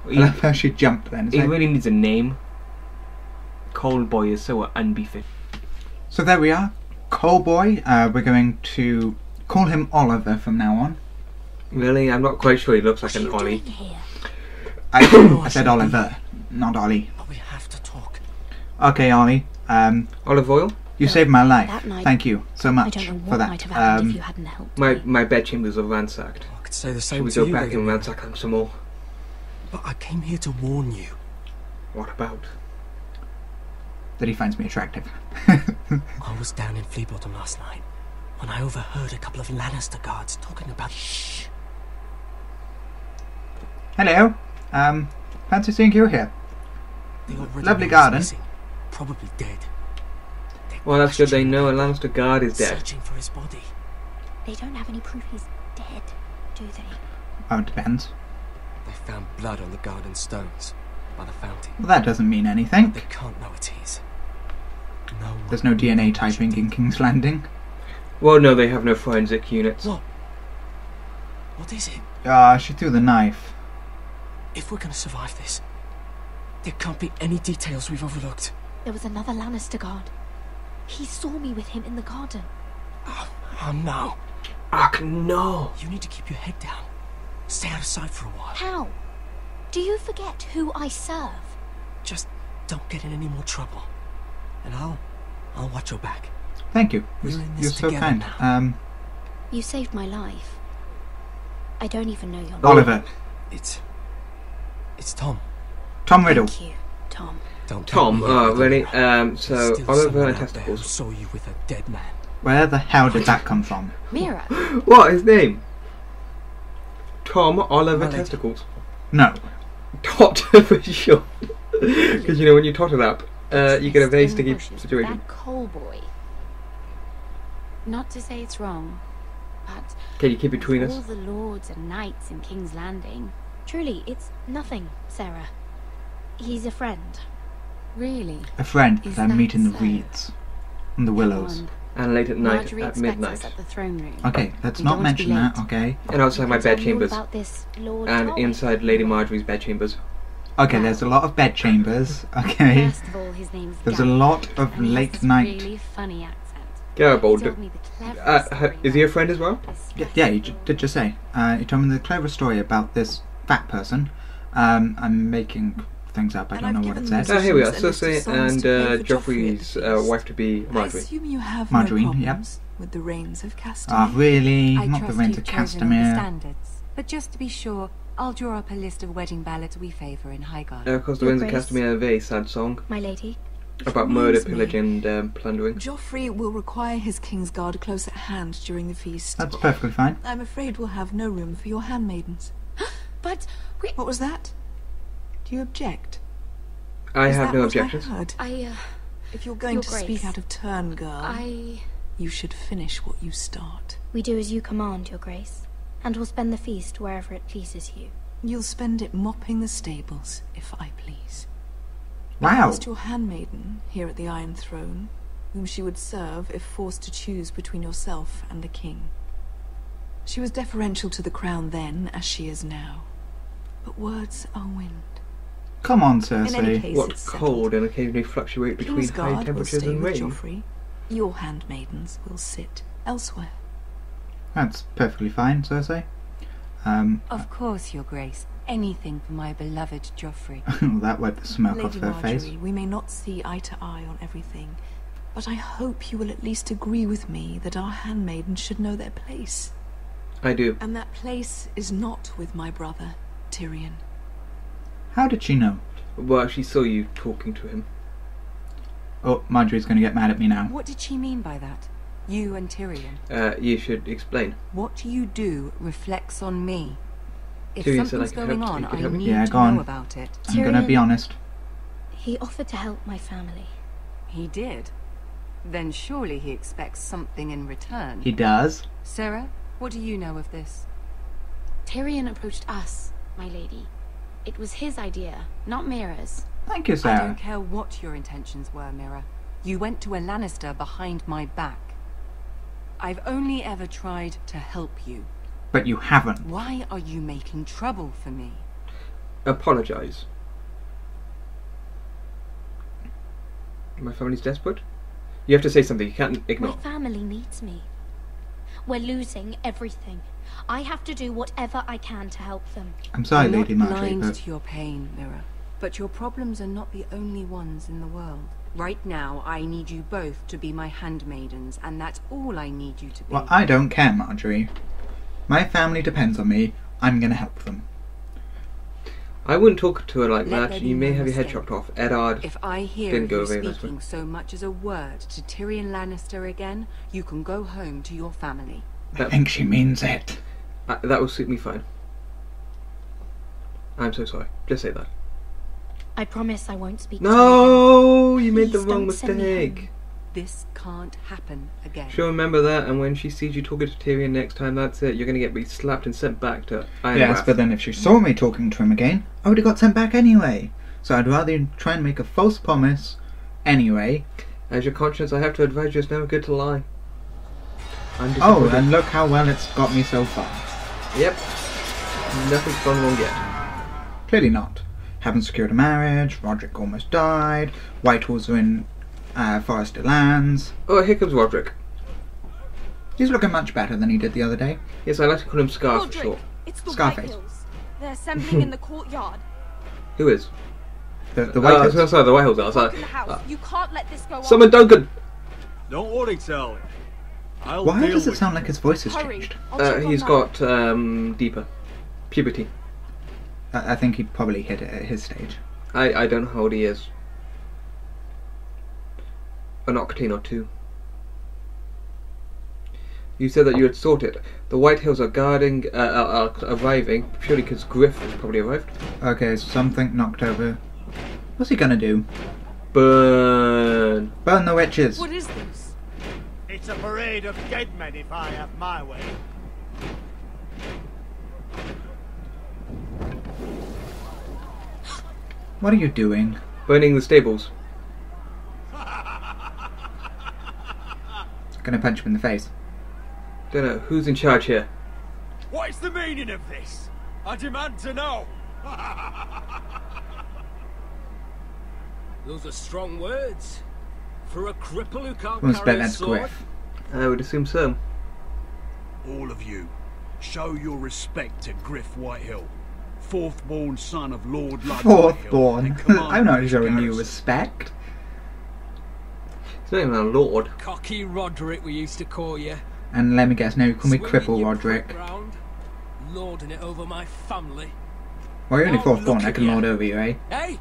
I love how she jumped then. It's He like- really needs a name. Cold boy is so unbefitting. So there we are. Cowboy. We're going to call him Oliver from now on. Really? I'm not quite sure he looks like What are an you Ollie. doing here? I said Oliver, not Ollie. But we have to talk. Okay, Ollie. Olive oil? You saved my life. That night- Thank you so I much don't know for what that. might have happened if you hadn't helped me. My bed chambers are ransacked. I could say the Should same we to go you, back Lady and Mira. ransack them some more? But I came here to warn you. What about? That he finds me attractive. I was down in Flea Bottom last night when I overheard a couple of Lannister guards talking about. Shh. Hello. Fancy seeing you here. They already Lovely know he's garden. missing, probably dead. They're Well, that's good. They questioning know a him, Lannister guard is dead. searching for his body. They don't have any proof he's dead, do they? Oh, it depends. They found blood on the garden stones by the fountain. Well, that doesn't mean anything. They can't know it's his. No one There's no DNA knows typing what in King's Landing. Well, no, they have no forensic units. What? What is it? She threw the knife. If we're gonna survive this, there can't be any details we've overlooked. There was another Lannister guard. He saw me with him in the garden. Oh no. Ugh, no. You need to keep your head down. Stay out of sight for a while. How? Do you forget who I serve? Just don't get in any more trouble. And I'll watch your back. Thank you. We're in this You're so together kind. now. You saved my life. I don't even know your name. Oliver. It's Tom. Tom Riddle. Thank you, Tom. Don't Tom, tell me you're really? Lady Mira. So, There's still Oliver someone and out there who testicles. saw you with a dead man. Where the hell did that come from? Mira. What? His name? Tom Oliver Well, Testicles. No. Doctor for sure. Because you know when you tot it up, you get a very sticky Bushes, situation. That coal boy. Not to say it's wrong, but Can you keep between all us? the lords and knights in King's Landing. Truly, it's nothing, Sarah. He's a friend. Really? A friend Is that I meet that in the so? reeds and the willows. Come on. And late at night, Marjorie at expects us midnight. at the throne room. Okay, let's We not don't want to be mention that, late. okay? And outside my You can bed tell me all chambers. about this Lord And Tolwyn. inside Lady Marjorie's bed chambers. Okay, there's a lot of bed chambers, okay? First of all, his name's There's a Gareth, lot of and he has late this night. really funny accent. Garbold. He told me the cleverest story Is he a about friend as well? this Yeah, you festival. did just say. You told me the clever story about this fat person. I'm making things up, I And don't know I've what it given says. them Here we are, And list of Cersei songs and to play for Joffrey's Joffrey at the wife to be I Marjorie. assume you have Marjorie, no yep. problems with the reigns of Castamere. Ah, really? I Not the trust reigns you've of chosen all the Castamere. standards. But just to be sure, I'll draw up a list of wedding ballads we favour in Highgarden. Of course, the Your Winds of Grace. Castamere, a very sad song My lady. about murder, pillage, and plundering. Joffrey will require his Kingsguard close at hand during the feast. That's perfectly fine. I'm afraid we'll have no room for your handmaidens. But What was that? Do you object? I Is have that no what objections. I heard? I, If you're going Your to Grace, speak out of turn, girl, you should finish what you start. We do as you command, Your Grace, and we'll spend the feast wherever it pleases you. You'll spend it mopping the stables, if I please. Wow. Asked your handmaiden here at the Iron Throne, whom she would serve if forced to choose between yourself and the king. She was deferential to the crown then, as she is now. But words are wind. Come on, In any Cersei. case, What it's settled. cold and occasionally fluctuate between high Kingsguard will temperatures stay and with rain. Joffrey. Your handmaidens will sit elsewhere. That's perfectly fine, Cersei. Of course, Your Grace. Anything for my beloved Joffrey. That wiped the smoke off Lady her Marjorie, face. we may not see eye to eye on everything, but I hope you will at least agree with me that our handmaidens should know their place. I do. And that place is not with my brother, Tyrion. How did she know? Well, she saw you talking to him. Oh, Marjorie's going to get mad at me now. What did she mean by that? You and Tyrion. You should explain. What you do reflects on me. If Tyrion said something's I could going help you. on, You could I help me. need Yeah, to go on. know about it. I'm going to be Tyrion- honest. He offered to help my family. He did. Then surely he expects something in return. He does. Sarah, what do you know of this? Tyrion approached us, my lady. It was his idea, not Mira's. Thank you, I Sarah. don't care what your intentions were, Mira. You went to a Lannister behind my back. I've only ever tried to help you. But you haven't. Why are you making trouble for me? Apologise. My family's desperate? You have to say something, you can't My ignore. family needs me. We're losing everything. I have to do whatever I can to help them. I'm sorry, I'm not Lady Marjorie, blind but to your pain, Mira. But your problems are not the only ones in the world. Right now, I need you both to be my handmaidens, and that's all I need you to be. well, I don't care, Marjorie. My family depends on me. I'm going to help them. I wouldn't talk to her like Let that. there You be may no have your head mistake. chopped off. Eddard If I hear didn't of go you very nicely. speaking so much as a word to Tyrion Lannister again, you can go home to your family. I think she means it. That will suit me fine. I'm so sorry. Just say that. I promise I won't speak to you No, you made the Please wrong don't send me mistake. home. This can't happen again. She'll remember that, and when she sees you talking to Tyrion next time, that's it. You're going to get slapped and sent back to Iron Yes, Wrath. but then if she saw me talking to him again, I would have got sent back anyway. So I'd rather try and make a false promise anyway. As your conscience, I have to advise you, it's never good to lie. I'm Oh, disappointed. and look how well it's got me so far. Yep. Nothing's gone wrong yet. Clearly not. Haven't secured a marriage, Roderick almost died, Whitehall's are in Forrester lands. Oh, here comes Roderick. He's looking much better than he did the other day. Yes, I like to call him Scar for short. It's the Scarface. Whitehills. They're assembling in the courtyard. Who is? The White House. Sorry, the White House. In the house. You can't let this go on. Summon Duncan! Don't worry, Charlie. I'll Why deal does it with sound like his voice has Hurry. changed? I'll check on He's that. got deeper puberty. I think he probably hit it at his stage. I don't know how old he is. An octane or two. You said that you had sorted. The White Hills are guarding, are arriving, purely because Griff has probably arrived. Okay, something knocked over. What's he gonna do? Burn. Burn the witches. What is this? It's a parade of dead men if I have my way. What are you doing? Burning the stables. Gonna punch him in the face. Don't know. Who's in charge here? What is the meaning of this? I demand to know. Those are strong words. For a cripple who can't Must carry bet a that's sword. Griff. I would assume so. All of you, show your respect to Griff Whitehill, fourth-born son of Lord Lud Fourth-born. Whitehill, and commander I'm not of his showing you garrison. respect. He's not even a lord. Cocky Roderick, we used to call you. And let me guess, now you call me Swinging Cripple your Roderick. prick round, lording it over my family. Well, you're only Now fourth-born, look I at can ya. lord over you, eh? Hey!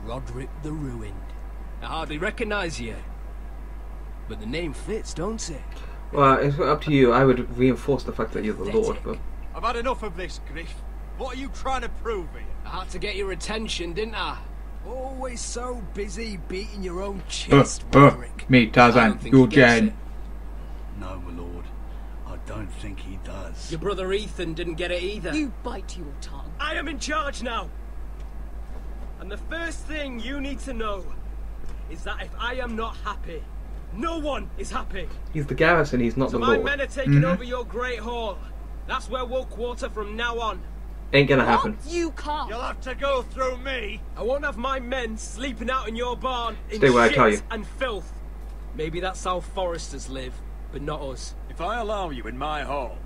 Roderick the Ruined. I hardly recognise you. But the name fits, don't it? Well, it's up to you. I would reinforce the fact that you're the lord, but... I've had enough of this, Griff. What are you trying to prove here? I had to get your attention, didn't I? Always so busy beating your own chest, Roderick. Me, I Tarzan, don't think you're he gets dead. it. No, my lord. I don't think he does. Your brother Ethan didn't get it either. You bite your tongue. I am in charge now. And the first thing you need to know is that if I am not happy, no one is happy. He's the garrison, he's not So the my lord. men are taking over your great hall. That's where we'll quarter from now on. Ain't gonna happen. You can't. You'll have to go through me. I won't have my men sleeping out in your barn in Stay where I shit tell you. and filth. Maybe that's how Forresters live, but not us. If I allow you in my hall,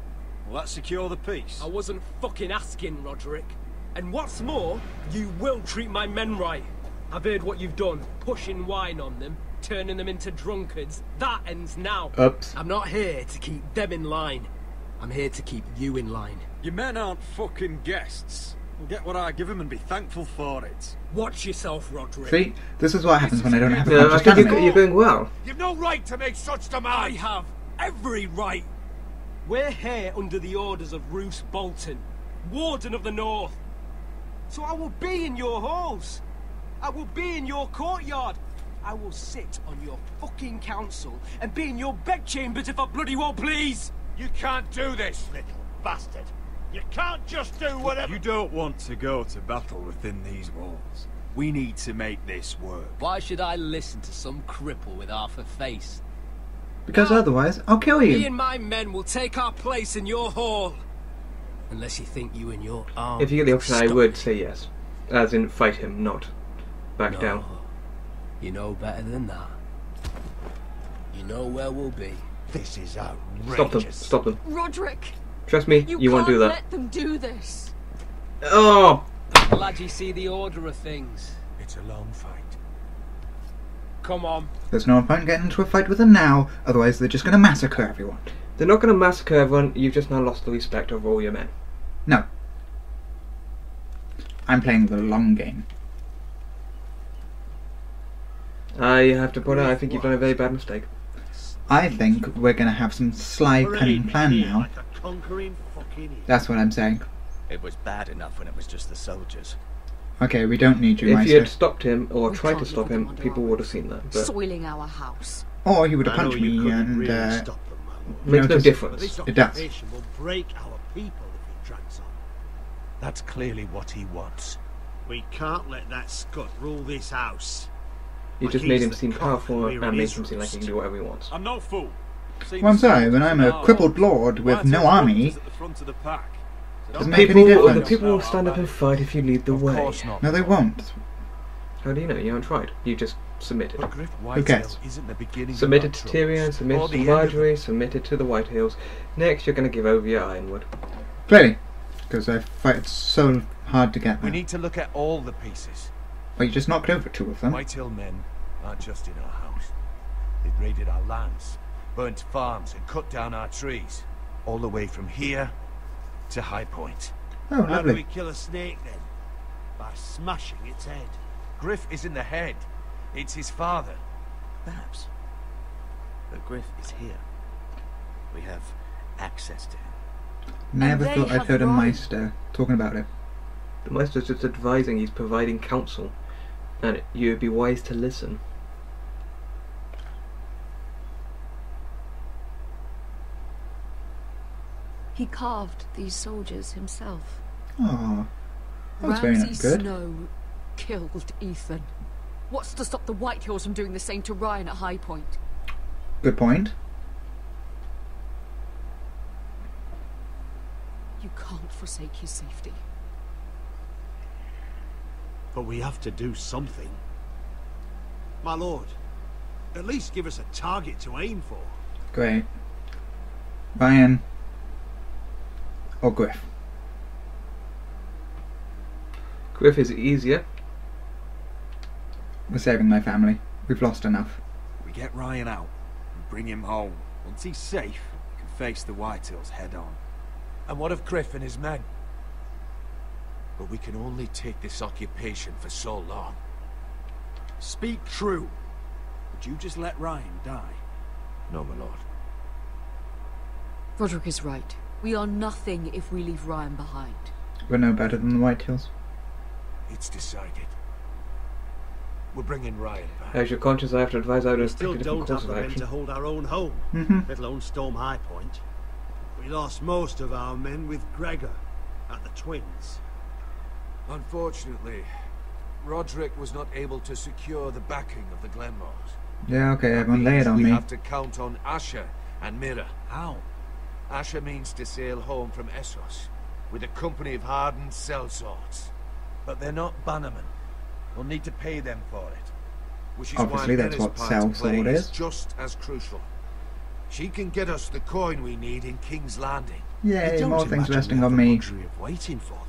will that secure the peace? I wasn't fucking asking, Roderick. And what's more, you will treat my men right. I've heard what you've done, pushing wine on them, turning them into drunkards. That ends now. Oops. I'm not here to keep them in line. I'm here to keep you in line. Your men aren't fucking guests. We'll get what I give them and be thankful for it. Watch yourself, Roderick. See, this is what happens when I don't have a No, I conscious think enemy. you're doing well. You've no right to make such I demands. have every right. We're here under the orders of Roose Bolton, Warden of the North. So I will be in your halls. I will be in your courtyard. I will sit on your fucking council and be in your bedchambers if I bloody well please. You can't do this, little bastard. You can't just do whatever. You don't want to go to battle within these walls. We need to make this work. Why should I listen to some cripple with half a face? Because otherwise, I'll kill Me you. and my men will take our place in your hall. Unless you think you and your arm. If you get the option, I stop would it. say yes. As in, fight him, not back No. down. You know better than that. You know where we'll be. This is outrageous. Stop them. Stop them. Roderick, Trust me, you won't do that. let them do this. Oh! Glad you see the order of things. It's a long fight. Come on. There's no point getting into a fight with them now, otherwise they're just going to massacre everyone. They're not going to massacre everyone, you've just now lost the respect of all your men. No. I'm playing the long game. I have to point out, I think you've done a very bad mistake. I think we're going to have some sly, cunning plan now. Like a conquering fucking idiot. That's what I'm saying. It was bad enough when it was just the soldiers. Okay, we don't need you, If you Meister. had stopped him, or We tried to can't stop let them him, under people our would have seen that. But Soiling our house. Or he would have I know punched you me couldn't and really stop them, my lord. makes no notice- But difference. this It does. occupation will break our people if he drags on. That's clearly what he wants. We can't let that scut rule this house. You Like just he's made him the seem cock powerful we're and in made his him seem like he can roost. do whatever he wants. I'm no fool. Well, I'm sorry, when I'm a crippled lord with no army, doesn't make any The difference. people will stand up and fight if you lead the way. course not. No, they won't. How do you know? You haven't tried. You just submitted. But Griff cares? Whitehill isn't the beginning Submitted of to our Tyrion, troubles, or submitted the to end of Marjorie, submitted to the White Hills. Next, you're going to give over your Ironwood. Clearly. Because I fight so hard to get We there. need to look at all the pieces. But you just knocked over two of them. Whitehill men aren't just in our house. They've raided our lands, burnt farms and cut down our trees. All the way from here to High Point. Oh, How do we lovely. kill a snake then? By smashing its head. Griff isn't the head. It's his father. Perhaps. But Griff is here. We have access to him. Never they thought I'd have heard a right. Meister talking about it. The Meister's just advising, he's providing counsel. And you would be wise to listen. He carved these soldiers himself. Oh, that was very Ramsay good. Snow killed Ethan. What's to stop the Whitehills from doing the same to Ryan at High Point? Good point. You can't forsake his safety. But we have to do something. My lord, at least give us a target to aim for. Great. Ryan. Or Griff. Griff is easier. We're saving my family. We've lost enough. We get Ryan out and bring him home. Once he's safe, we can face the Whitehills head on. And what of Griff and his men? But we can only take this occupation for so long. Speak true. Would you just let Ryan die? No, my lord. Roderick is right. We are nothing if we leave Ryan behind. We're no better than the Whitehills. It's decided. We're bringing Ryan back. As your conscience, I have to advise I would We have still taken a different don't course have of the men action. to hold our own home, let alone storm High Point. We lost most of our men with Gregor at the Twins. Unfortunately, Roderick was not able to secure the backing of the Glenmores. Yeah, okay, everyone lay it on we me. have to count on Asher and Mira. How? Asher means to sail home from Essos with a company of hardened sellswords. But they're not bannermen. We'll need to pay them for it. Which is Obviously, why that's Mira's what part to play sellsword is. just as crucial. She can get us the coin we need in King's Landing. Yay, Don't more things imagine resting we have on the me. luxury of waiting for them.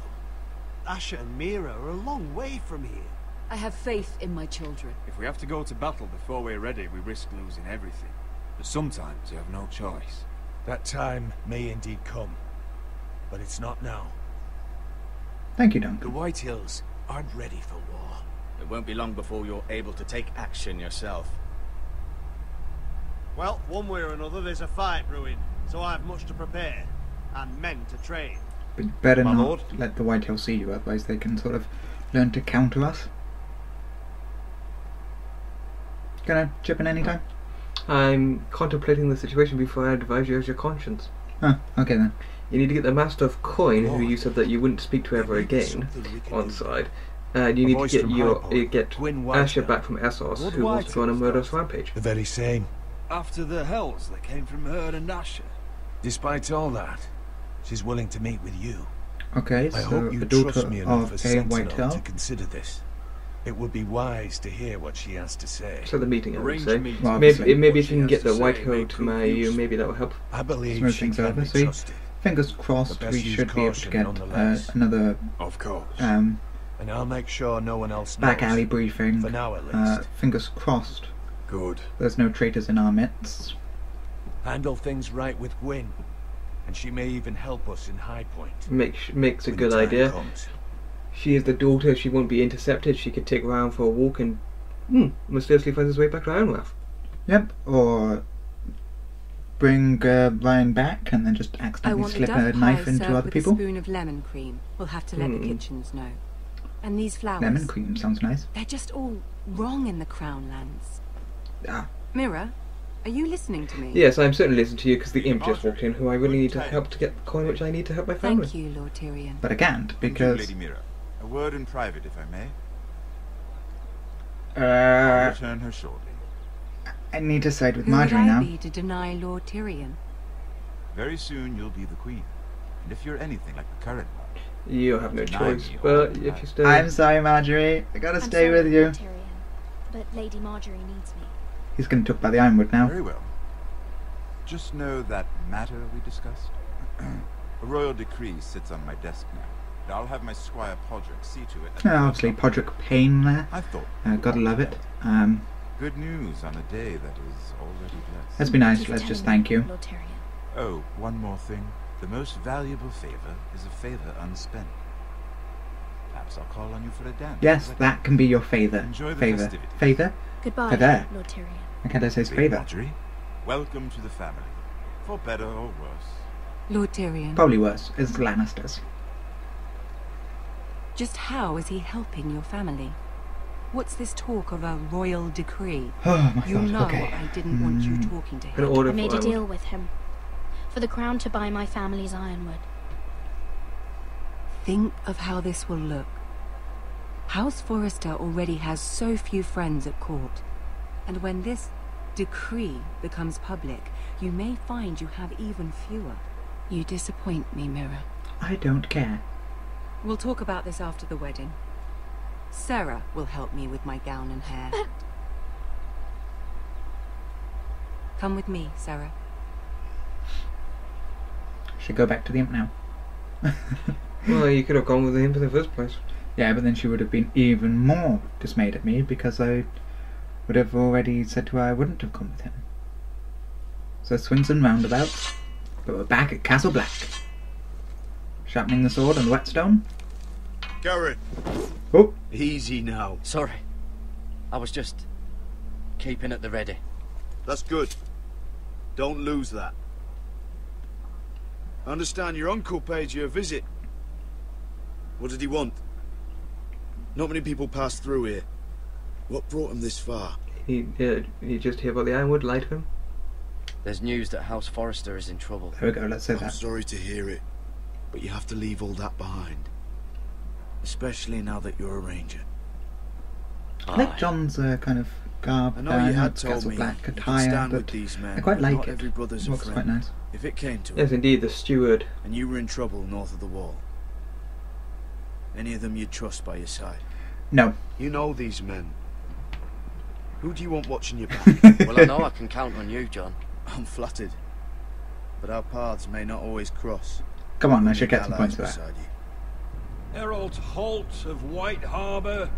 Asher and Mira are a long way from here. I have faith in my children. If we have to go to battle before we're ready, we risk losing everything. But sometimes you have no choice. That time may indeed come. But it's not now. Thank you, The Duncan. Whitehills aren't ready for war. It won't be long before you're able to take action yourself. Well, one way or another, there's a fight brewing, so I have much to prepare, and men to train. But you better My not lord? let the Whitehills see you, otherwise they can sort of learn to counter us. Gonna chip in anytime? I'm contemplating the situation before I advise you as your conscience. Oh, okay then. You need to get the Master of Coin, who you said that you wouldn't speak to ever again, on side. And you need to get Asher back from Essos, Lord who wants to go on a Whitehill's murderous got- rampage. The very same. After the hells that came from her and Asher. Despite all that, she's willing to meet with you. Okay, I so hope you the daughter trust me enough of as a Sentinel Whitetail. to consider this. It would be wise to hear what she has to say. So the meeting, I would Arrange say. a meeting. Well, Maybe, obviously. maybe What if you can she get has the to say Whitehill may to prove marry you, useful. maybe that will help. I believe Smooth she things can over. be So trusted. fingers crossed, But best we use should be able to caution get nonetheless. another Of course. And I'll make sure no one else knows. back alley briefing. For now, at least. Fingers crossed. Good. There's no traitors in our midst. Handle things right with Gwyn. And she may even help us in High Point. Makes a when good the time idea. comes. She is the daughter, she won't be intercepted, she could take Ryan for a walk and mysteriously finds his way back to Ironrath. Yep, or bring Ryan back and then just I accidentally want the slip a duck knife pie into served other with people. a spoon of lemon cream. We'll have to let the kitchens know. And these flowers. Lemon cream sounds nice. They're just all wrong in the Crown lands. Ah. Mira, are you listening to me? Yes, I'm certainly listening to you because the imp just walked in, who I really need to help to get the coin which I need to help my family. Thank you, Lord Tyrion. But I can't because Lady Mira, a word in private, if I may. I'll I return her shortly. need to side with Who would Marjorie I now. be to deny Lord Tyrion? Very soon you'll be the queen. And if you're anything like the current one, You have no deny choice, me but all if you stay... I'm sorry, Marjorie. I gotta I'm stay sorry, with you. Lord Tyrion, but Lady Marjorie needs me. He's getting took by the Ironwood now. very well. Just know that matter we discussed. A royal decree sits on my desk now. And I'll have my squire Podrick see to it. Obviously, Podrick Payne there. I thought. Gotta love it. Good news on a day that is already blessed. Let's be nice. Thank you Let's for just telling thank me, you. Lord Tyrion. Oh, one more thing. The most valuable favor is a favor unspent. Perhaps I'll call on you for a dance. Yes, that can be your favour. Enjoy the Favour. festivities. Favour? Goodbye, Favour. Lord Tyrion. Why can't I say Lady favour? Marjorie, welcome to the family. For better or worse. Lord Tyrion, Probably worse. It's the Lannisters. just how is he helping your family? What's this talk of a royal decree? Oh my You god, know okay. I didn't want you talking to him. I made a deal with him. For the crown to buy my family's ironwood. Think of how this will look. House Forrester already has so few friends at court. And when this decree becomes public, you may find you have even fewer. You disappoint me, Mira. I don't care. We'll talk about this after the wedding. Sarah will help me with my gown and hair. But... Come with me, Sarah. Should go back to the imp now. Well, you could have gone with him in the first place. Yeah, but then she would have been even more dismayed at me because I would have already said to her I wouldn't have come with him. So swings and roundabouts, but we're back at Castle Black. Sharpening the sword on the whetstone. Garrett. Oh. Easy now. Sorry. I was just keeping at the ready. That's good. Don't lose that. I understand your uncle paid you a visit. What did he want? Not many people pass through here. What brought him this far? He just hear about the ironwood, lied to him. There's news that House Forrester is in trouble. There we go, let's say I'm that. sorry to hear it, but you have to leave all that behind. Especially now that you're a ranger. I like John's kind of garb. I know you had Castle told me Black you could attire, stand but with these men, I quite but like not it. every brother's a Looks friend. quite nice. If it came to Yes, it, indeed, the steward. and you were in trouble north of the wall, any of them you'd trust by your side? No. You know these men. Who do you want watching your back? Well, I know I can count on you, John. I'm flattered. But our paths may not always cross. Come on, I We should need get some allies points for that. beside you. Herald Holt of White Harbour,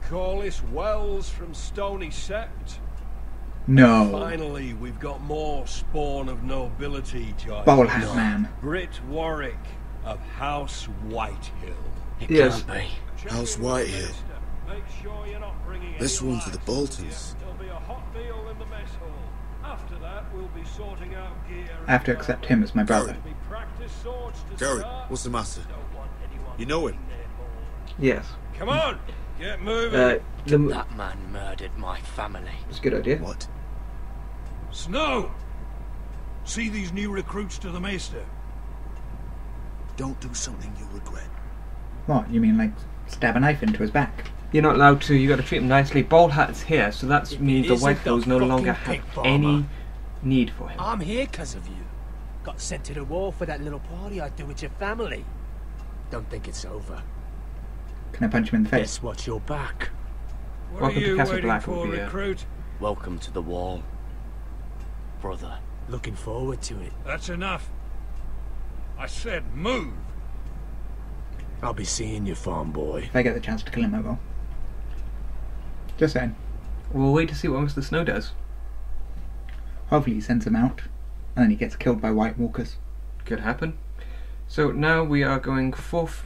Corliss Wells from Stony Sept. No. Finally, we've got more spawn of nobility to Bowl hat man. Brit Warwick of House Whitehill. It Yes. can't be. House Whitehill. Make sure you're not bringing This any one's to the lights. Boltons. There'll be a hot meal in the mess hall. After that, we'll be sorting out gear. I have to accept him as my brother. There'll be practice swords to Gary, start. what's the matter? Don't want anyone You know him? in their ball. Yes. Come on, get moving. That man murdered my family. It's a good idea. What? Snow! See these new recruits to the Maester? Don't do something you'll regret. What, you mean like stab a knife into his back? You're not allowed to. You got to treat him nicely. Bold Hat's here, so that means the isn't Whitehills the no fucking longer have pig farmer. any need for him. I'm here because of you. Got sent to the war for that little party I do with your family. Don't think it's over. Can I punch him in the face? Guess what's your back? What Welcome are to you Castle waiting Black, for, will be, recruit? Welcome to the wall, brother. Looking forward to it. That's enough. I said move. I'll be seeing you, farm boy. If I get the chance to kill him, I will. Just saying. We'll wait to see what Mr. Snow does. Hopefully he sends him out, and then he gets killed by White Walkers. Could happen. So now we are going forth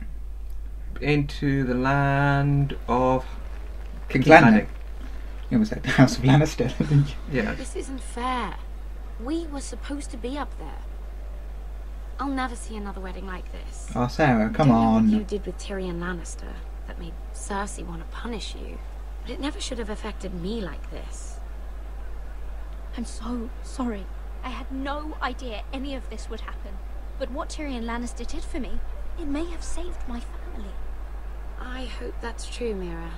into the land of King's Landing. You almost said the House of Lannister, didn't you? Yeah. This isn't fair. We were supposed to be up there. I'll never see another wedding like this. Oh, Sarah, come I don't know on. what you did with Tyrion Lannister that made Cersei want to punish you, but it never should have affected me like this. I'm so sorry. I had no idea any of this would happen. But what Tyrion Lannister did for me, it may have saved my family. I hope that's true, Mira.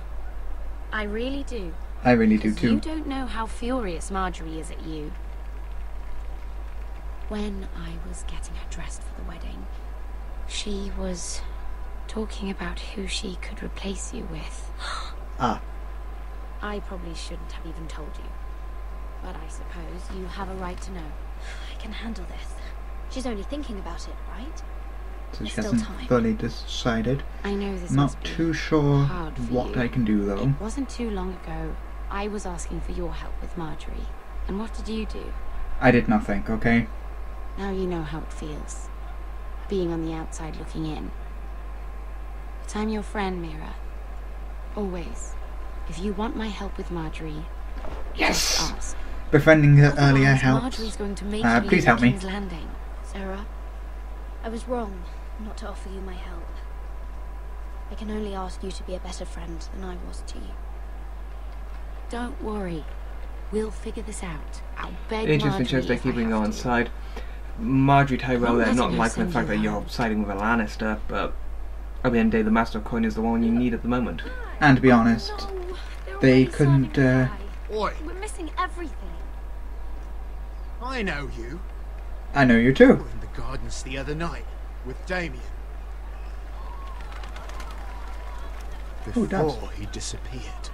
I really do. I really do 'Cause too. You don't know how furious Marjorie is at you. When I was getting her dressed for the wedding, she was talking about who she could replace you with. Ah. I probably shouldn't have even told you. But I suppose you have a right to know. I can handle this. She's only thinking about it, right? So she There's still hasn't time. fully decided. I know this Not must be too sure hard for what you. I can do though. It wasn't too long ago I was asking for your help with Marjorie. And what did you do? I did nothing, okay? Now you know how it feels. Being on the outside looking in. But I'm your friend, Mira. Always. If you want my help with Marjorie, yes! just ask. Befriending her earlier Otherwise, helps. Marjorie's going to make Please you leave help me. King's Landing. Sarah, I was wrong not to offer you my help. I can only ask you to be a better friend than I was to you. Don't worry. We'll figure this out. I'll beg Interesting Marjorie choice they're if I keeping have on to. side. Marjorie Tyrell, they're Not not letting her liking the send fact you that you're around. siding with a Lannister, but at the end of the day, the Master of Coin is the one you need at the moment. And to be honest, they couldn't. Oi. Oi, We're missing everything. I know you. I know you You too. were in the gardens the other night with Damien. Who does? Before he disappeared.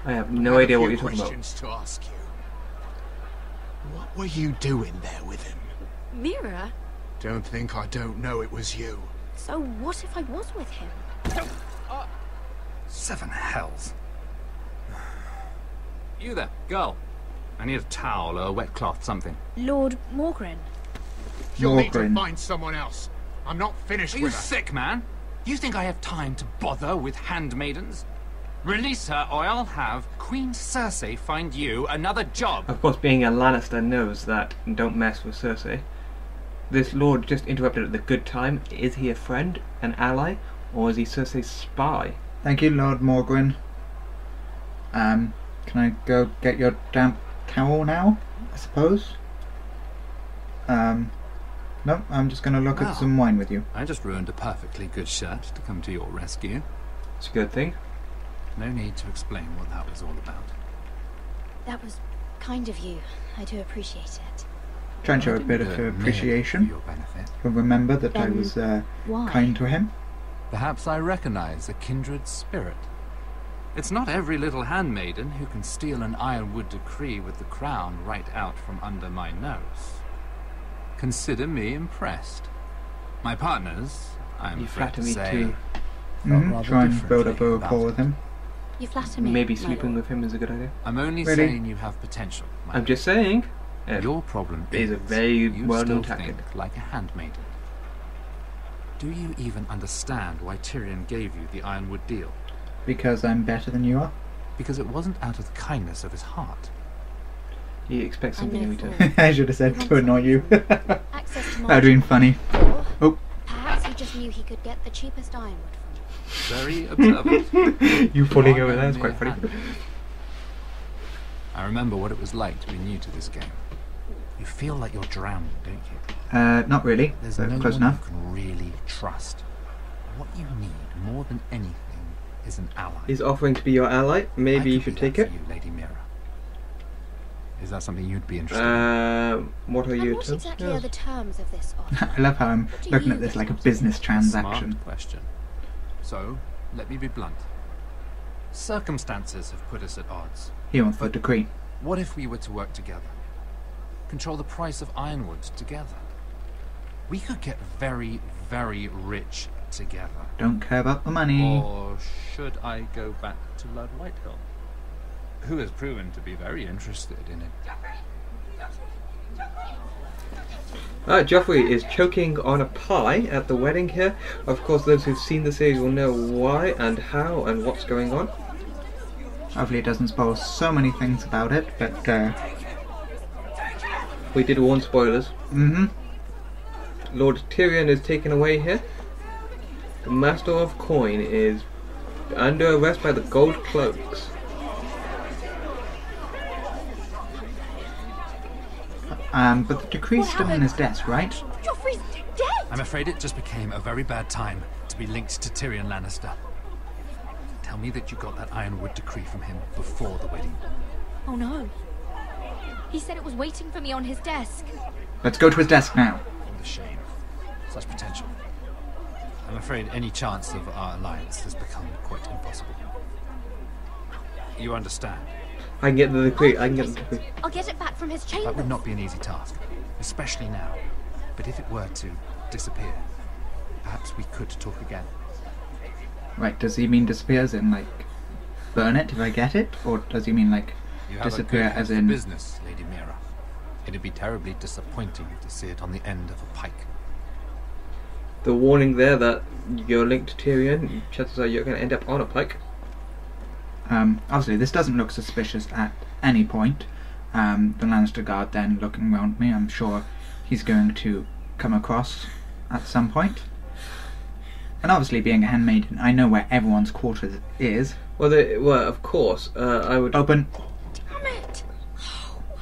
I have I no have a idea what few you're talking about. questions to ask you. What were you doing there with him? Mira? Don't think I don't know it was you. So what if I was with him? Seven hells. You there, girl. I need a towel or a wet cloth, something. Lord Morgren. You'll need to Morgren. find someone else. I'm not finished Are you with her. sick, man? You think I have time to bother with handmaidens? Release her, or I'll have Queen Cersei find you another job. Of course, being a Lannister knows that don't mess with Cersei. This lord just interrupted at the good time. Is he a friend, an ally, or is he Cersei's spy? Thank you, Lord Morgren. Can I go get your damp towel now? I suppose. No, I'm just going to look Wow. at some wine with you. I just ruined a perfectly good shirt to come to your rescue. It's a good thing. No need to explain what that was all about. That was kind of you. I do appreciate it. Try and show a bit of appreciation. You'll remember that I was Why? kind to him. Perhaps I recognize a kindred spirit. It's not every little handmaiden who can steal an ironwood decree with the crown right out from under my nose. Consider me impressed. My partners, I'm You afraid flatter to me say, too. rather Try and build up a differently rapport with him. You flatter me. Maybe my sleeping lord. with him is a good idea. I'm only Really? saying you have potential. my I'm just saying. Your problem is a very you well-known still tactic. think like a handmaiden. Do you even understand why Tyrion gave you the ironwood deal? Because I'm better than you are? Because it wasn't out of the kindness of his heart. He expects something in return. I should have said to annoy you. Access to That would have been funny. Oh, Perhaps he just knew he could get the cheapest ironwood from Very observant. You falling over there is quite funny. I remember what it was like to be new to this game. You feel like you're drowning, don't you? Not really. There's But no close one enough. you can really trust. What you need more than anything is an ally. He's offering to be your ally. Maybe you should take it. You, Lady Mira. Is that something you'd be interested in? What are And your what terms? exactly are the terms of this offer? I love how I'm What do looking you at this get like a out of business it? transaction. Smart question. So, let me be blunt. Circumstances have put us at odds. He wants the decree. What if we were to work together? Control the price of ironwood together? We could get very, very rich together. Don't care about the money. Or should I go back to Lord Whitehill, who has proven to be very interested in it? Joffrey is choking on a pie at the wedding here. Of course, those who've seen the series will know why and how and what's going on. Hopefully it doesn't spoil so many things about it, but we did warn spoilers. Mm-hmm. Lord Tyrion is taken away here. The Master of Coin is under arrest by the Gold Cloaks. But the decree's still in his desk, right? Joffrey's dead! I'm afraid it just became a very bad time to be linked to Tyrion Lannister. Tell me that you got that ironwood decree from him before the wedding. Oh no. He said it was waiting for me on his desk. Let's go to his desk now. What a shame. Such potential. I'm afraid any chance of our alliance has become quite impossible. You understand? I can get the decree. I can get the decree. I'll get it back from his chamber. That would not be an easy task, especially now. But if it were to disappear, perhaps we could talk again. Right, does he mean disappear as in, like, burn it if I get it? Or does he mean, like, You have disappear a good as head for in... business, Lady Mira. It'd be terribly disappointing to see it on the end of a pike. The warning there that you're linked to Tyrion, chances are you're going to end up on a pike. Obviously, this doesn't look suspicious at any point. The Lannister guard then looking around me, I'm sure he's going to come across at some point. And obviously, being a handmaiden, I know where everyone's quarters is. Well, of course, I would... Open. Damn it!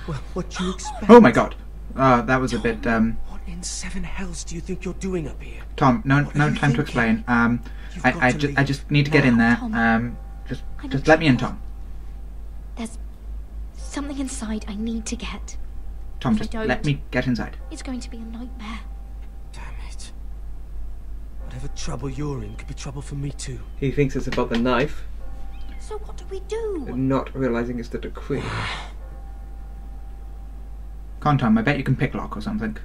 Well, what do you expect? Oh my god. That was a bit, What in seven hells do you think you're doing up here? Tom, no time to explain. I just need to get in there. Just let me in, Tom. There's something inside I need to get. Tom, If I just don't, let me get inside. It's going to be a nightmare. Damn it. Whatever trouble you're in could be trouble for me too. He thinks it's about the knife, So what do we do? not realising it's the decree. Come on, Tom, I bet you can pick lock or something.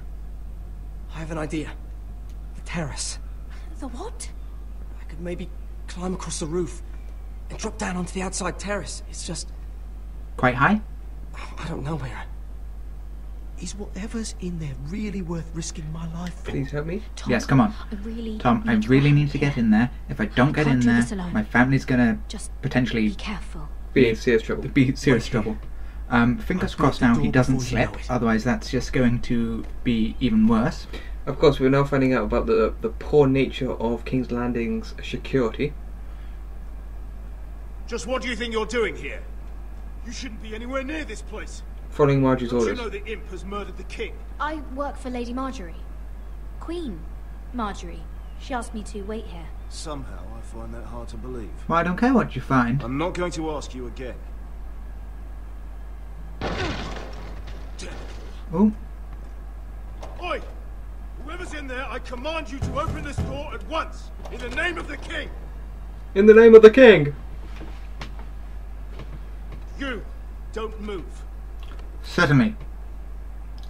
I have an idea. The terrace. The what? I could maybe climb across the roof and drop down onto the outside terrace. It's just... Quite high? I don't know, Mira. Is whatever's in there really worth risking my life for? Please help me. Tom, Yes, come on. Tom, I really need to get in there. If I don't get in can't do there, this alone. my family's gonna Just potentially be careful. Be in serious trouble. be serious trouble. Fingers crossed now he doesn't slip, otherwise that's just going to be even worse. Of course, we're now finding out about the poor nature of King's Landing's security. Just what do you think you're doing here? You shouldn't be anywhere near this place. Following Marjorie's Don't you orders. know the imp has murdered the king? I work for Lady Marjorie. Queen Marjorie. She asked me to wait here. Somehow I find that hard to believe. Well, I don't care what you find. I'm not going to ask you again. Oh, Oi! Whoever's in there, I command you to open this door at once! In the name of the king! In the name of the king! You! Don't move. certainly.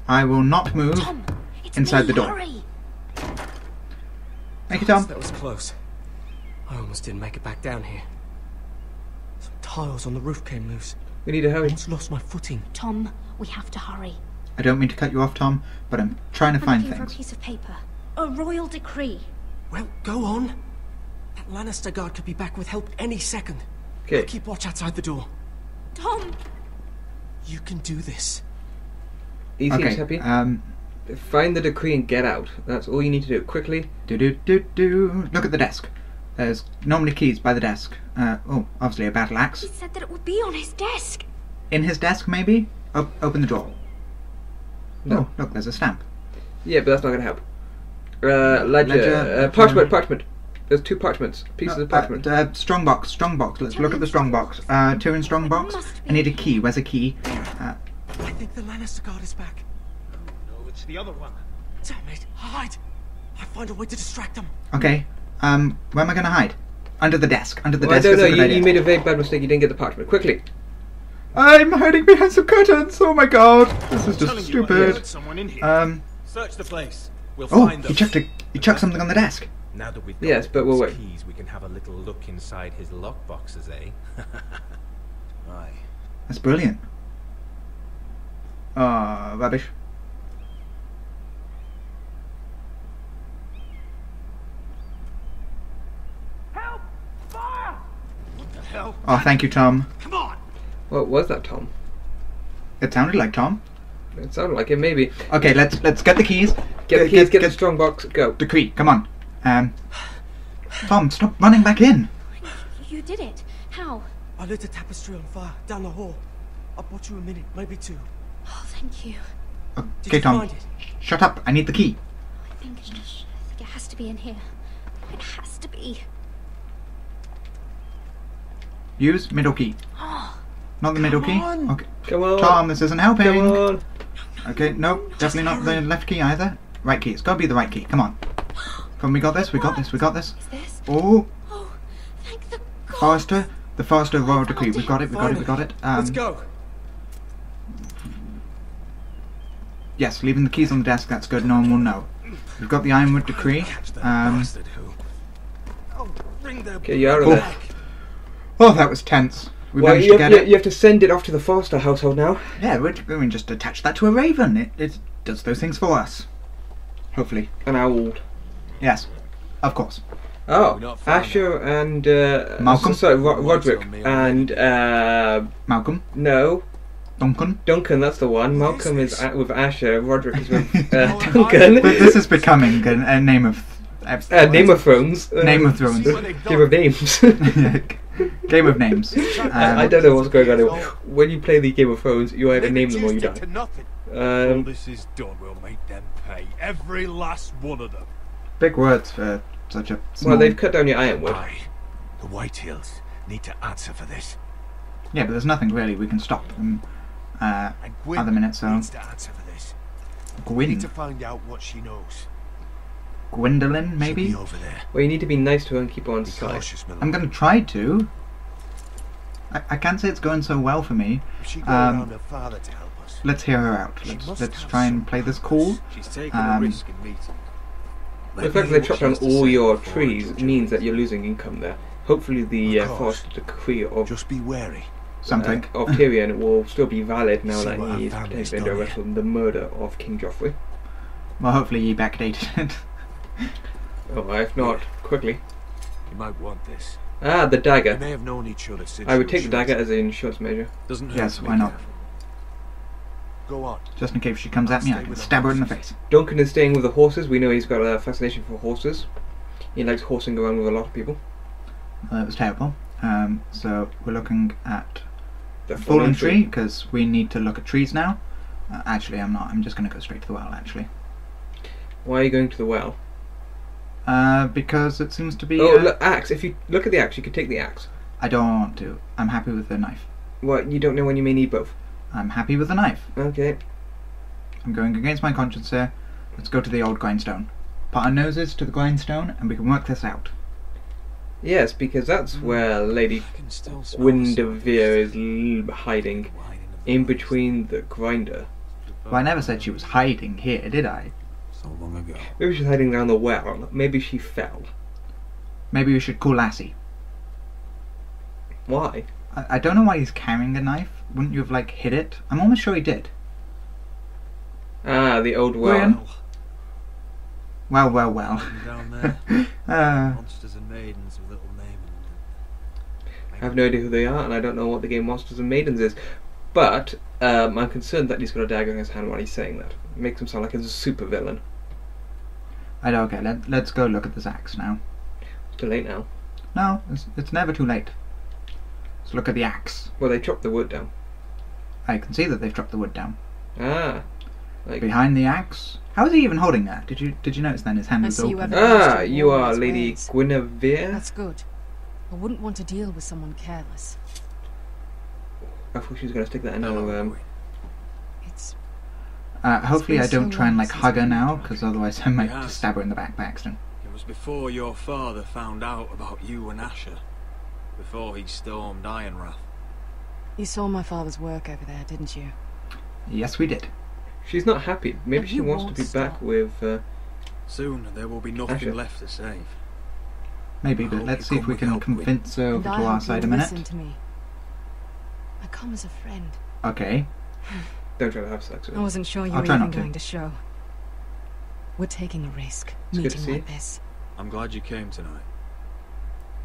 I will not move Tom, it's inside me, the door. hurry. Thank you, Tom. That was close. I almost didn't make it back down here. Some tiles on the roof came loose. We need to I hurry. almost lost my footing. Tom, we have to hurry. I don't mean to cut you off, Tom, but I'm trying to I'm find looking for a things. piece of paper. A royal decree. Well, go on. That Lannister guard could be back with help any second. Okay. I'll keep watch outside the door. Tom! You can do this. He seems happy. Okay, Find the decree and get out. That's all you need to do. Quickly. Look at the desk. There's normally keys by the desk. Obviously a battle axe. He said that it would be on his desk. In his desk, maybe? Open the door. No. Oh, look, there's a stamp. Yeah, but that's not going to help. Ledger. Parchment. There's two parchments. Pieces of parchment. Strong box. Let's look at the strong box. Tyrion strong box. I need a key. Where's a key? I think the Lannister guard is back. No, it's the other one. Damn it, hide! I find a way to distract them. Okay. Where am I going to hide? Under the desk. Under the Well, desk I don't is a know. good idea. You made a very bad mistake. You didn't get the parchment. Quickly. I'm hiding behind some curtains. Oh my god, this is just I stupid. heard someone in here. Search the place. We'll Oh, find them. he chucked something on the desk. Now that we've got Yes, but we'll wait. keys, we can have a little look inside his lockboxes, eh? Aye. That's brilliant. Rubbish. Help! Fire! What the hell? Oh, thank you, Tom. Come on! What was that, Tom? It sounded like Tom. It sounded like it, maybe. Okay, let's get the keys. Get the keys, get the strong box, go. Decree, come on. Tom, stop running back in. You did it. How? I lit a tapestry on fire down the hall. I'll bought you a minute, maybe two. Oh, thank you. Did Okay, you Tom. find it? Shut up. I need the key. I think it has to be in here. It has to be. Use middle key. Oh, Not the middle key. on. Okay. Come on. Tom, this isn't helping. Come on. Okay, no, definitely not the left key either. Right key. It's got to be the right key. Come on. Come, we got this. We got this. We got this. is this? Oh, Oh, thank the gods. Forrester. The Forrester Royal Decree. We got it. We got it. We got it. Let's go. Yes, leaving the keys on the desk. That's good. No one will know. We've got the Ironwood Decree. Okay, you're out of there. Oh, that was tense. We Well, managed to get it. you have to send it off to the Forrester household now. Yeah, we can just attach that to a raven. It does those things for us. Hopefully. An owl. Yes, of course. Oh, Asher and Malcolm? Sorry, Roderick and Malcolm? No. Duncan? Duncan, that's the one. Malcolm is with Asher. Roderick is with Duncan. But this is becoming a name of Name of Thrones. Name of Thrones. Game of Names. Game of Names. I don't know what's going on here. When you play the Game of Thrones, you either name them or you die. All this is done, we'll make them pay. Every last one of them. Big words for such a small... Well, they've cut down your ironwood. The Whitehills need to answer for this. Yeah, but there's nothing really we can stop them at the minute, so... needs to answer for this. Gwyn. Need to find out what she knows. Gwendolyn, maybe? Over there. Well, you need to be nice to her and keep her on side. I'm going to try to. I can't say it's going so well for me. She got around her father to help us. Let's hear her out. Let's try and play this cool. She's taking a risk in meeting. The fact that they chop down all your trees means that you're losing income there. Hopefully the Forrester decree of just be wary. Something of Tyrion will still be valid now that he is potentially under arrest on the murder of King Joffrey. Well, hopefully he backdated it. Oh, if not, quickly. You might want this. Ah, the dagger. They may have known each other since. I would take the dagger as an insurance measure. Doesn't hurt. Yes, why not? Go on. Just in case she comes at me, I can stab her in the face. Duncan is staying with the horses. We know he's got a fascination for horses. He likes horsing around with a lot of people. That was terrible. So we're looking at The fallen tree, because we need to look at trees now. Actually, I'm not. I'm just going to go straight to the well, actually. Why are you going to the well? Because it seems to be... Oh, look, axe. If you look at the axe, you could take the axe. I don't want to. I'm happy with the knife. Well, you don't know when you may need both. I'm happy with the knife. Okay. I'm going against my conscience here. Let's go to the old grindstone. Put our noses to the grindstone and we can work this out. Yes, because that's where Lady Winterfell is hiding. In between the grinder. Well, I never said she was hiding here, did I? So long ago. Maybe she's hiding down the well. Maybe she fell. Maybe we should call Lassie. Why? I don't know why he's carrying a knife. Wouldn't you have, like, hid it? I'm almost sure he did. Ah, the old well. Well. Down there. Monsters and maidens with little names. I have no idea who they are, and I don't know what the game Monsters and Maidens is. But I'm concerned that he's got a dagger in his hand while he's saying that. It makes him sound like he's a super villain. Okay, let's go look at this axe now. It's too late now. No, it's never too late. Let's look at the axe. Well, they chopped the wood down. I can see that they've chopped the wood down. Ah. Like behind the axe. How is he even holding that? Did you notice then his hand was open? Ah, you are Lady Guinevere? That's good. I wouldn't want to deal with someone careless. I thought she was going to stick that in her. Hopefully I don't try and like hug her now, because otherwise I might just stab her in the back by accident. It was before your father found out about you and Asher. Before he stormed Ironrath. You saw my father's work over there, didn't you? Yes, we did. She's not happy. Maybe she wants to be back with... Soon there will be nothing Asher. left to save. Maybe, but let's see if we can convince her over to our side a minute. Listen to me. I come as a friend. Okay. Don't try to have sex with her. I wasn't sure you were even going to show. We're taking a risk, meeting like this. I'm glad you came tonight.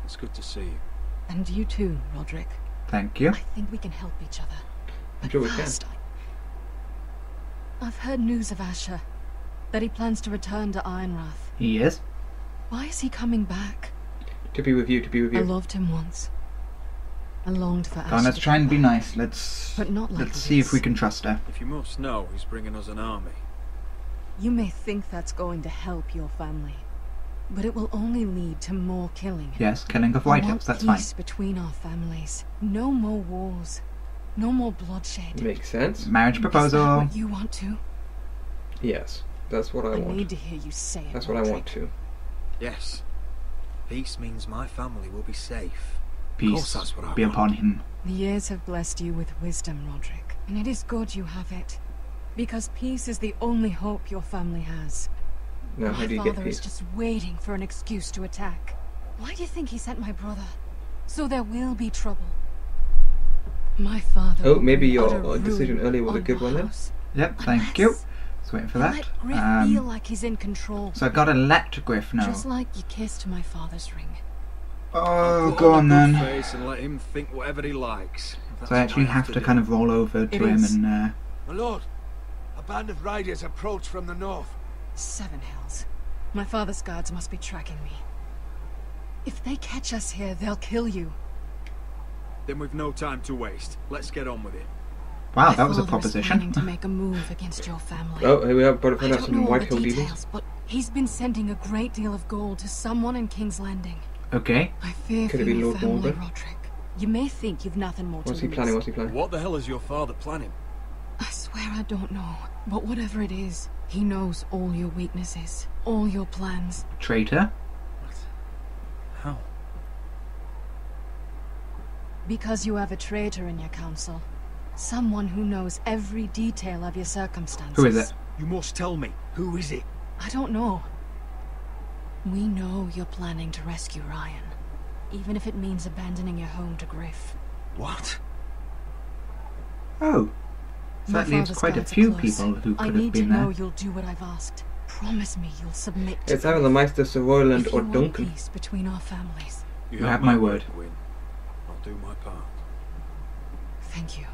It's good to see you. And you too, Roderick. Thank you. I think we can help each other. I'm sure we can. I've heard news of Asher. That he plans to return to Ironrath. He is? Why is he coming back? To be with you, to be with you. I loved him once. I longed for Asher. Come on, let's try and be nice. Let's see if we can trust her. If you must know, he's bringing us an army. You may think that's going to help your family, but it will only lead to more killing. Yes, killing of Whitehills, that's fine. Peace between our families. No more wars. No more bloodshed. Makes sense. Marriage proposal. Is that what you want to? Yes, that's what I want. I need to hear you say it. That's what I want to. Yes. Peace means my family will be safe. Peace be upon him. The years have blessed you with wisdom, Roderick, and it is good you have it. Because peace is the only hope your family has. Now, how do you My get father peace? is just waiting for an excuse to attack. Why do you think he sent my brother? So there will be trouble. My father. Oh, maybe your decision earlier was a good one then? Yep, thank you. Just waiting for that. Let Griff feel like he's in control. So I've got to let Griff know. Just like you kissed my father's ring. Oh, go on then. Face and let him think whatever he likes. So I actually have to kind of roll over to him and... My lord, a band of riders approach from the north. 7 hells. My father's guards must be tracking me. If they catch us here, they'll kill you. Then we've no time to waste. Let's get on with it. Wow, that was a My father is proposition. planning to make a move against your family. Oh, here we are. But I find out don't some know all White the Hill dealings. details, but he's been sending a great deal of gold to someone in King's Landing. Okay. I fear Could for it be your Lord family, Morgan? Roderick. You may think you've nothing more What's to he lose. planning? What's he planning? What the hell is your father planning? I swear I don't know. But whatever it is, he knows all your weaknesses, all your plans. Traitor? How? Because you have a traitor in your council. Someone who knows every detail of your circumstances. Who is it? You must tell me. Who is it? I don't know. We know you're planning to rescue Ryan. Even if it means abandoning your home to Griff. What? Oh. So that My leaves father's quite a guards are few close. people who I could have need to been know there. you'll do what I've asked. Promise me you'll submit to It's either the Meister, Sir Royland, if or you want Duncan. peace between our families. You have my word. Gwyn. I'll do my part. Thank you.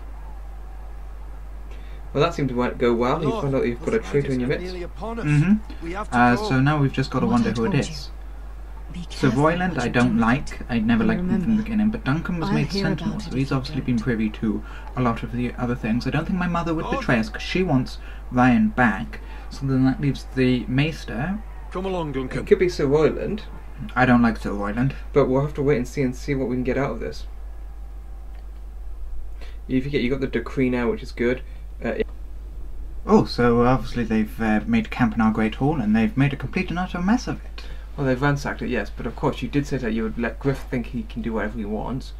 Well, that seemed to go well. You found out you've got a traitor in your midst. So now we've just got to wonder who it is. So Royland I don't like. I never liked him from the beginning, but Duncan was I'll made hear sentinel, about so it he's if you obviously been privy to a lot of the other things. I don't think my mother would betray us, because she wants Ryan back, so then that leaves the Maester. Come along, Duncan. It could be Sir Royland. I don't like Sir Royland. But we'll have to wait and see what we can get out of this. You forget you got the decree now, which is good. Oh, so obviously they've made camp in our Great Hall, and they've made a complete and utter mess of it. Well, they've ransacked it, yes, but of course you did say that you would let Griff think he can do whatever he wants.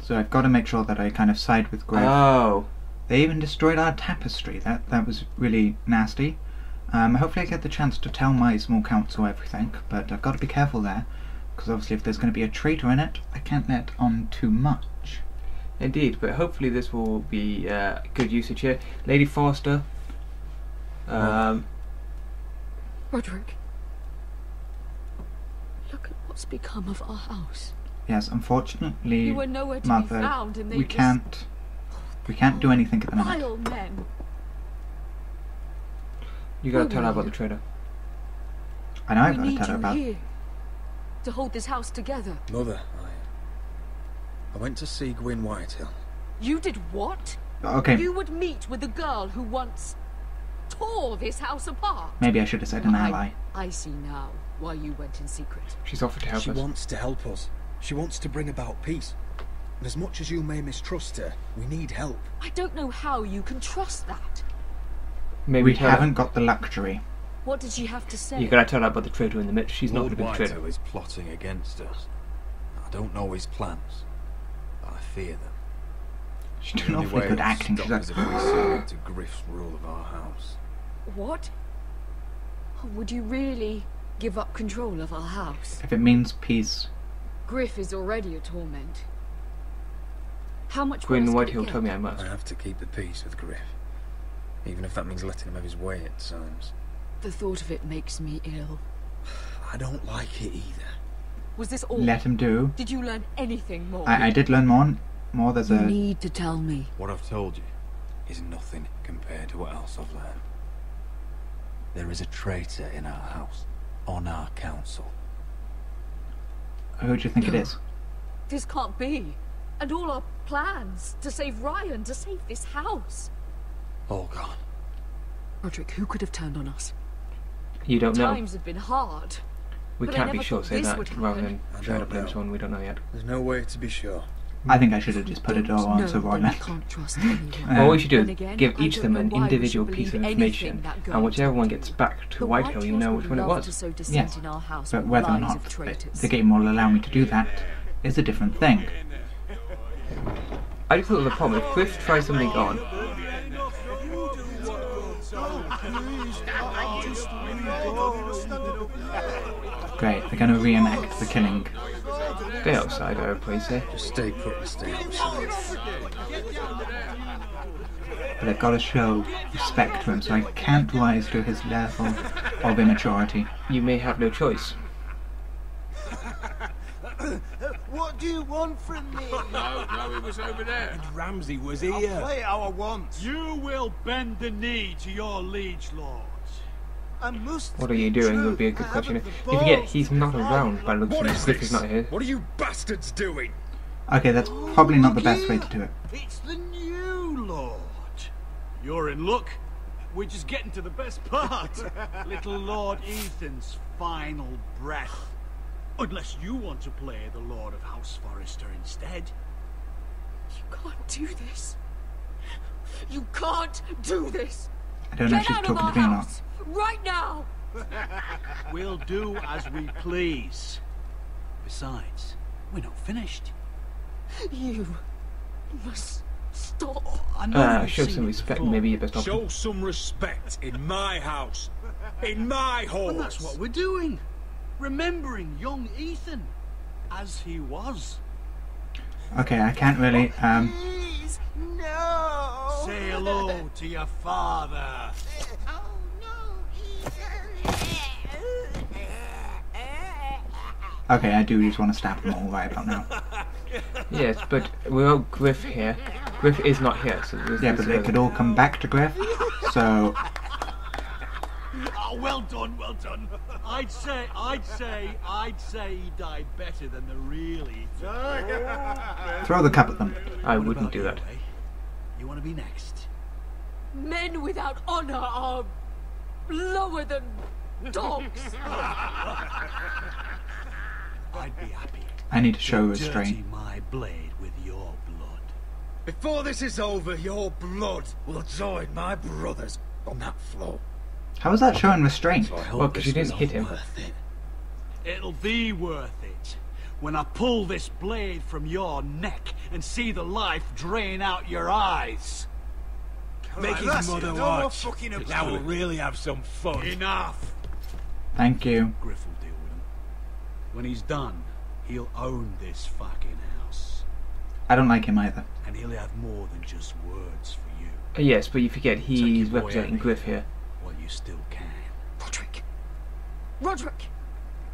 So I've got to make sure that I kind of side with Griff. Oh. They even destroyed our tapestry. That was really nasty. Hopefully I get the chance to tell my small council everything, but I've got to be careful there, because obviously if there's going to be a traitor in it, I can't let on too much. Indeed, but hopefully this will be good usage here. Lady Forrester. Roderick. Look at what's become of our house. Yes, unfortunately, You were nowhere to be Mother, found, and they we just- can't do anything at the moment. Vile men. You gotta Where tell her were about you? the traitor. I know I've We got to need tell her you about. here to hold this house together. Mother, I went to see Gwyn Whitehill. You did what? Okay. You would meet with the girl who once tore this house apart. Maybe I should have said an ally. I see now why you went in secret. She's offered to help She us. wants to help us. She wants to bring about peace. And as much as you may mistrust her, we need help. I don't know how you can trust that. Maybe We tell her. haven't got the luxury. What did she have to say? You gotta tell her about the traitor in the midst. She's not Lord gonna be the traitor. Whitehill is plotting against us. I don't know his plans, but I fear them. She's The doing only awfully way good it'll acting. stop She's us like, if we submit to Griff's rule of our house. What? Would you really give up control of our house? if it means peace, Griff is already a torment. How much Gwyn worse could it Whitehill get? told me I must. I have to keep the peace with Griff. Even if that means letting him have his way at times. The thought of it makes me ill. I don't like it either. Was this all? let him do. Did you learn anything more? I did learn more. There's You a need to tell me. What I've told you is nothing compared to what else I've learned. There is a traitor in our house, on our council. Who do you think it is? This can't be. And all our plans to save Ryan, to save this house. All gone. Roderick, who could have turned on us? You don't know. Times have been hard. We but I can't be never sure. thought Say this that would rather happen. than trying to blame someone we don't know yet. There's no way to be sure. I think I should have just put it all on No, Sir then Royland. we can't trust anyone. What we should do Then is again, give I each of don't them an know why we should individual piece of believe information, anything that and girl whichever one told gets me. back to The Whitehill, you Whitehills know would which one it love was. to sow dissent Yes, in our house but with whether or lies not of traitors. the game will allow me to do that is a different thing. I just thought of the problem. If Griff tries something on, Great, they're going to reenact the killing. stay outside, I would probably say. Just stay put and stay outside. But I've got to show respect to him, so I can't rise to his level of immaturity. You may have no choice. What do you want from me? No, he was over there. Ramsay was I'll play how I want. You will bend the knee to your liege lords. What are you doing would be a good question. If you forget, he's not around by the looks of it. Zeke is not here. What are you bastards doing? Okay, that's probably not the best way to do it. It's the new Lord. You're in luck. We're just getting to the best part. Little Lord Ethan's final breath. Unless you want to play the Lord of House Forrester instead. You can't do this. You can't do this. I don't know if she's talking to me or not. Right now. We'll do as we please. Besides, we're not finished. You must stop. Show some respect, maybe you best not. Show some respect in my house. In my hall. And that's what we're doing. Remembering young Ethan as he was. Okay, I can't really, Please, no. Say hello to your father. Okay, I do just want to stab them all right about now. Yes, but we're Griff here. Griff is not here, so yeah, but they could all come back to Griff, so... Oh, well done, well done. I'd say he died better than the real Ethan. Throw the cup at them. I wouldn't do that. You want to be next? Men without honor are lower than dogs. I'd be happy. I need to show restraint. Dirty my blade with your blood. Before this is over, your blood will join my brother's on that floor. How is that showing restraint? Well, because you didn't hit him. It'll be worth it when I pull this blade from your neck and see the life drain out your eyes. Make his mother watch. Now we'll really have some fun. Enough. Thank you. Griff will deal with him. When he's done, he'll own this fucking house. I don't like him either. And he'll have more than just words for you. Yes, but you forget he's representing Griff here. Well, you still can. Roderick!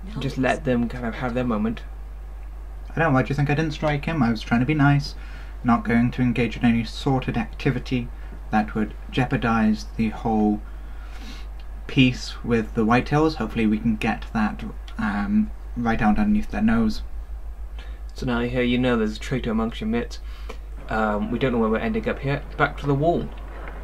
No, just let them kind of have their moment. I don't know, why do you think I didn't strike him? I was trying to be nice, not going to engage in any sordid activity that would jeopardize the whole peace with the Whitehills. Hopefully we can get that right out underneath their nose. So now here you know there's a traitor amongst your midst. We don't know where we're ending up here. Back to the wall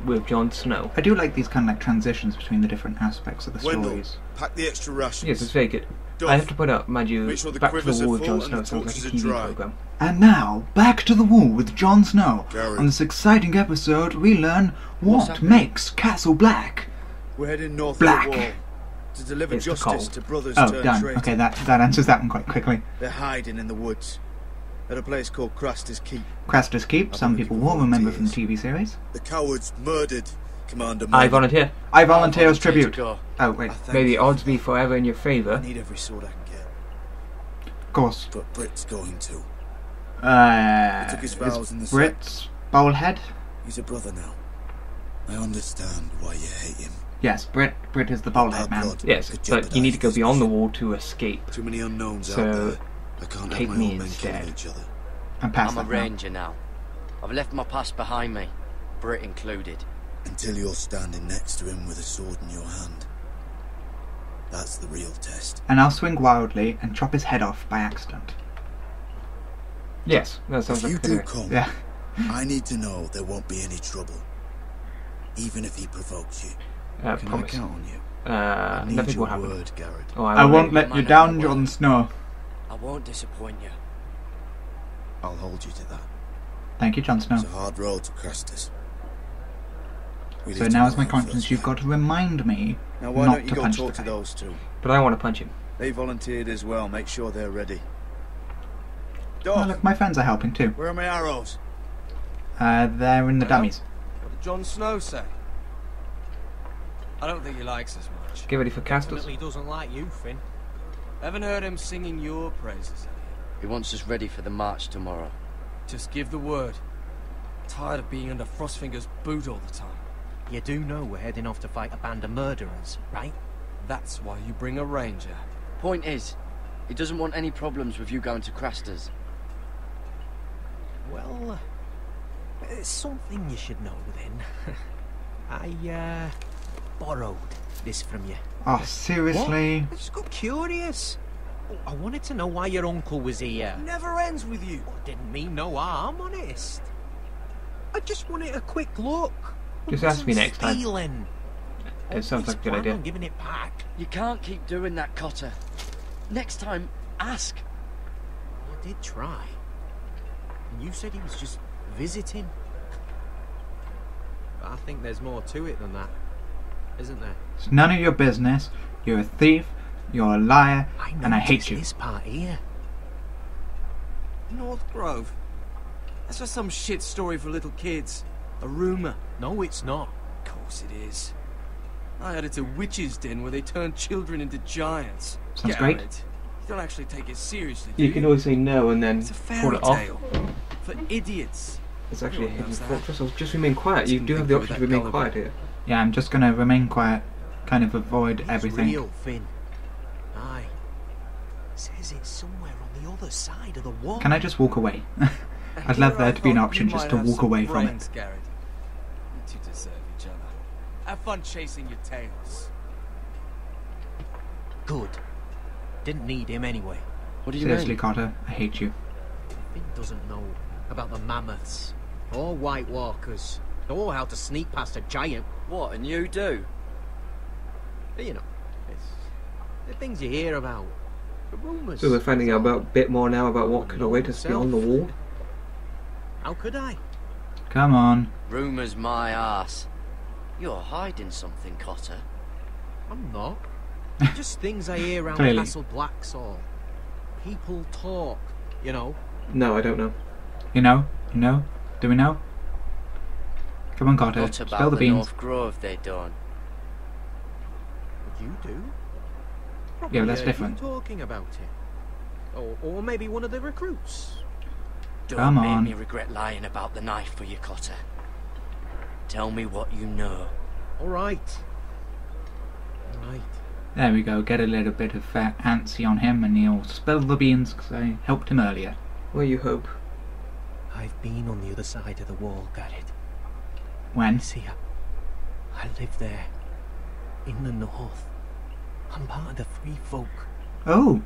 with Jon Snow. I do like these kind of like transitions between the different aspects of the stories. Pack the extra rations. Yes, it's very good. I have to put up, mind you, sure Back to the Wall with Jon Snow sounds like a TV program. And now, Back to the Wall with Jon Snow. Gary. On this exciting episode, we learn what makes Castle Black. We're heading north Black. of the wall to deliver It's justice to brothers Oh, turned done. traitors. Okay, that answers that one quite quickly. They're hiding in the woods at a place called Craster's Keep. Craster's Keep, some people will remember from the TV series. The cowards murdered Commander I Mereen. volunteer. I volunteer as tribute. go. Oh, wait. May the odds be forever in your I favour. need every sword I can get. Of course. But Brit's going to. He took his vows in the Brit's Bowlhead? He's a brother now. I understand why you hate him. Yes, Brit is the Bowlhead man. Yes, but you need to go beyond the wall to escape. Too many unknowns out So, there. I can't take have my me own men instead. killing each other. I'm past I'm a that now. ranger now. I've left my past behind me, Brit included. Until you're standing next to him with a sword in your hand. That's the real test. And I'll swing wildly and chop his head off by accident. Yes, that sounds If you like a do good come, Yeah. I need to know there won't be any trouble. Even if he provokes you. Can promise. I count on you? I need Nothing will your happen. word, Garrett. Oh, I won't let you down, Jon Snow. I won't disappoint you. I'll hold you to that. Thank you, Jon Snow. It's a hard road to Crestus. So now as my conscience, you've got to remind me Now why not don't you to go punch talk the to guy. those two? But I want to punch him. They volunteered as well. Make sure they're ready. Oh, Doc, look, my friends are helping too. where are my arrows? They're in the dummies. What did Jon Snow say? I don't think he likes us much. Get ready for casters. Definitely he doesn't like you, Finn. Haven't heard him singing your praises, have you? He wants us ready for the march tomorrow. Just give the word. Tired of being under Frostfinger's boot all the time. You do know we're heading off to fight a band of murderers, right? That's why you bring a ranger. Point is, he doesn't want any problems with you going to Craster's. Well, there's something you should know then. I borrowed this from you. Oh, seriously? What? I just got curious. I wanted to know why your uncle was here. Never ends with you. Didn't mean no harm, honest. I just wanted a quick look. Just ask me next time. Stealing. It sounds like a good idea. I'm giving it back. You can't keep doing that, Cotter. Next time, ask. I did try. And you said he was just visiting. But I think there's more to it than that, isn't there? It's none of your business. You're a thief, you're a liar, and I hate you. This part here. North Grove. That's just some shit story for little kids. A rumour. No, it's not. Of course it is. I heard it's a witch's den where they turn children into giants. Sounds great. You don't actually take it seriously, do You can always say no and then It's a pull fairy it off. tale. For idiots. It's actually a Everyone hidden knows that. fortress. I'll just remain quiet. You do have the option to remain quiet here. Yeah, I'm just gonna remain quiet, kind of avoid It's everything. real, Finn. Aye. Says it's somewhere on the other side of the wall. Can I just walk away? I'd love there to be an option just to walk away from it. Garrett. You two deserve each other. Have fun chasing your tails. Good. Didn't need him anyway. What do you Seriously, mean? Carter, I hate you. Finn doesn't know about the mammoths, or White Walkers, or how to sneak past a giant. What, and you do? But, you know, it's the things you hear about. The rumours. So we're finding out about a bit more now about what could await us beyond the wall. How could I? Come on. Rumours my ass. You're hiding something, Cotter. I'm not. Just things I hear around Clearly. Castle Blacksall. People talk, you know. No, I don't know. You know? You know? Do we know? Come on, Carter. What Spill about the the beans. North Grove they done? You do? Yeah, but that's you different. talking about it. Or maybe one of the recruits. Don't Come make on. me regret lying about the knife for you, Cotter. Tell me what you know. Alright. Alright. There we go. Get a little bit of antsy on him and he'll spill the beans because I helped him earlier. Well, you hope. I've been on the other side of the wall, Garrett. When? See, I live there. In the north. I'm part of the free folk. Oh,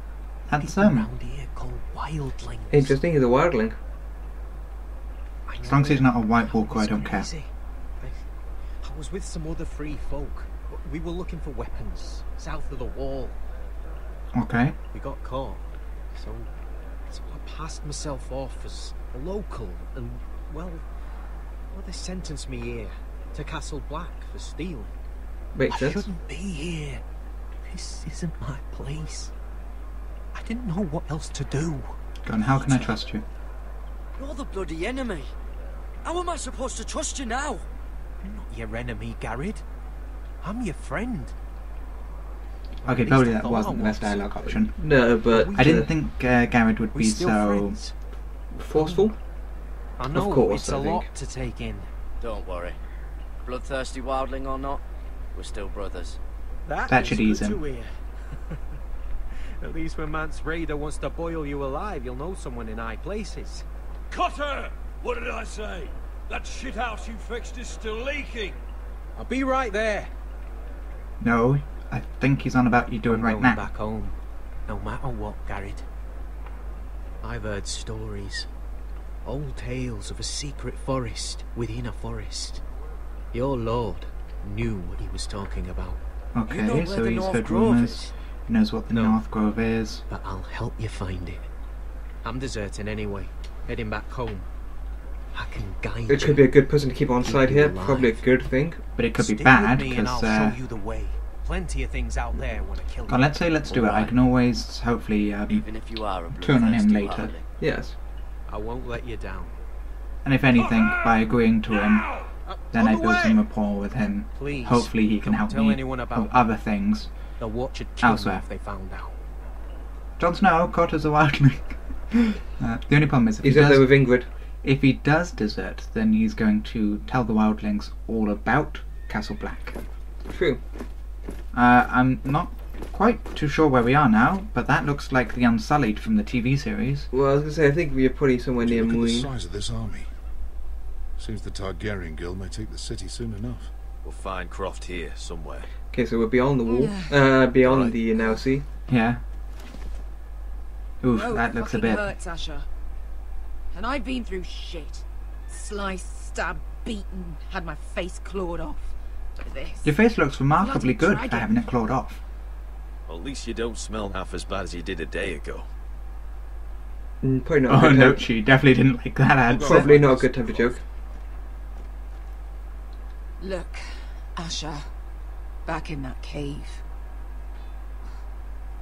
that's around here called wildlings. Interesting, he's a wildling. As long as he's not a White Walker, I don't care. I was with some other free folk. We were looking for weapons south of the wall. Okay. We got caught. So I passed myself off as a local and, well, they sentenced me here to Castle Black for stealing. Makes I sense. shouldn't be here. This isn't my place. I didn't know what else to do. Go on, how can I trust you? You're the bloody enemy. How am I supposed to trust you now? I'm not your enemy, Garrett. I'm your friend. Okay, probably that wasn't the best dialogue option. No, but I didn't think Garrett would be so forceful. I know, Of course, it's a I think. lot to take in. Don't worry. Bloodthirsty wildling or not, we're still brothers. That should ease him. At least when Mance Raider wants to boil you alive, you'll know someone in high places. Cotter! What did I say? That shithouse you fixed is still leaking. I'll be right there. No, I think he's on about you doing right Going now. back home, no matter what, Garrett. I've heard stories, old tales of a secret forest within a forest. Your lord knew what he was talking about. Okay, so he's heard rumours. He knows what the North Grove is. But I'll help you find it. I'm deserting anyway, heading back home. I can guide It you. could be a good person to keep on Keep side you here. alive. Probably a good thing. But it could be Stay bad with me and because I'll show you the way. Plenty of things out there when I kill you. let's say let's do it. I can always hopefully Even if you are a turn on him bloodthirsty later. wildling. Yes. I won't let you down. And if anything, by agreeing to him, then I build some rapport with him. Please, Hopefully he can don't help tell me anyone about with other things The watch would kill me elsewhere. if they found out. Jon Snow, Carter's a wildling. The only problem is He's up there with Ingrid. if he does desert, then he's going to tell the wildlings all about Castle Black. True. I'm not quite too sure where we are now, but that looks like the Unsullied from the TV series. Well, I was going to say, I think we're probably somewhere near Look at the Mereen. size of this army. Seems the Targaryen guild may take the city soon enough. We'll find Croft here somewhere. Okay, so we're beyond the wall. Beyond the now see. Yeah. Oof, No, that looks a fucking bit... hurts, Asher. And I've been through shit. Sliced, stabbed, beaten, had my face clawed off. But this... Your face looks remarkably bloody good for dragon. having it clawed off. Well, at least you don't smell half as bad as you did a day ago. Probably not a Oh good no, time. she definitely didn't like that answer. Probably not a good time to joke. Look, Asher. Back in that cave.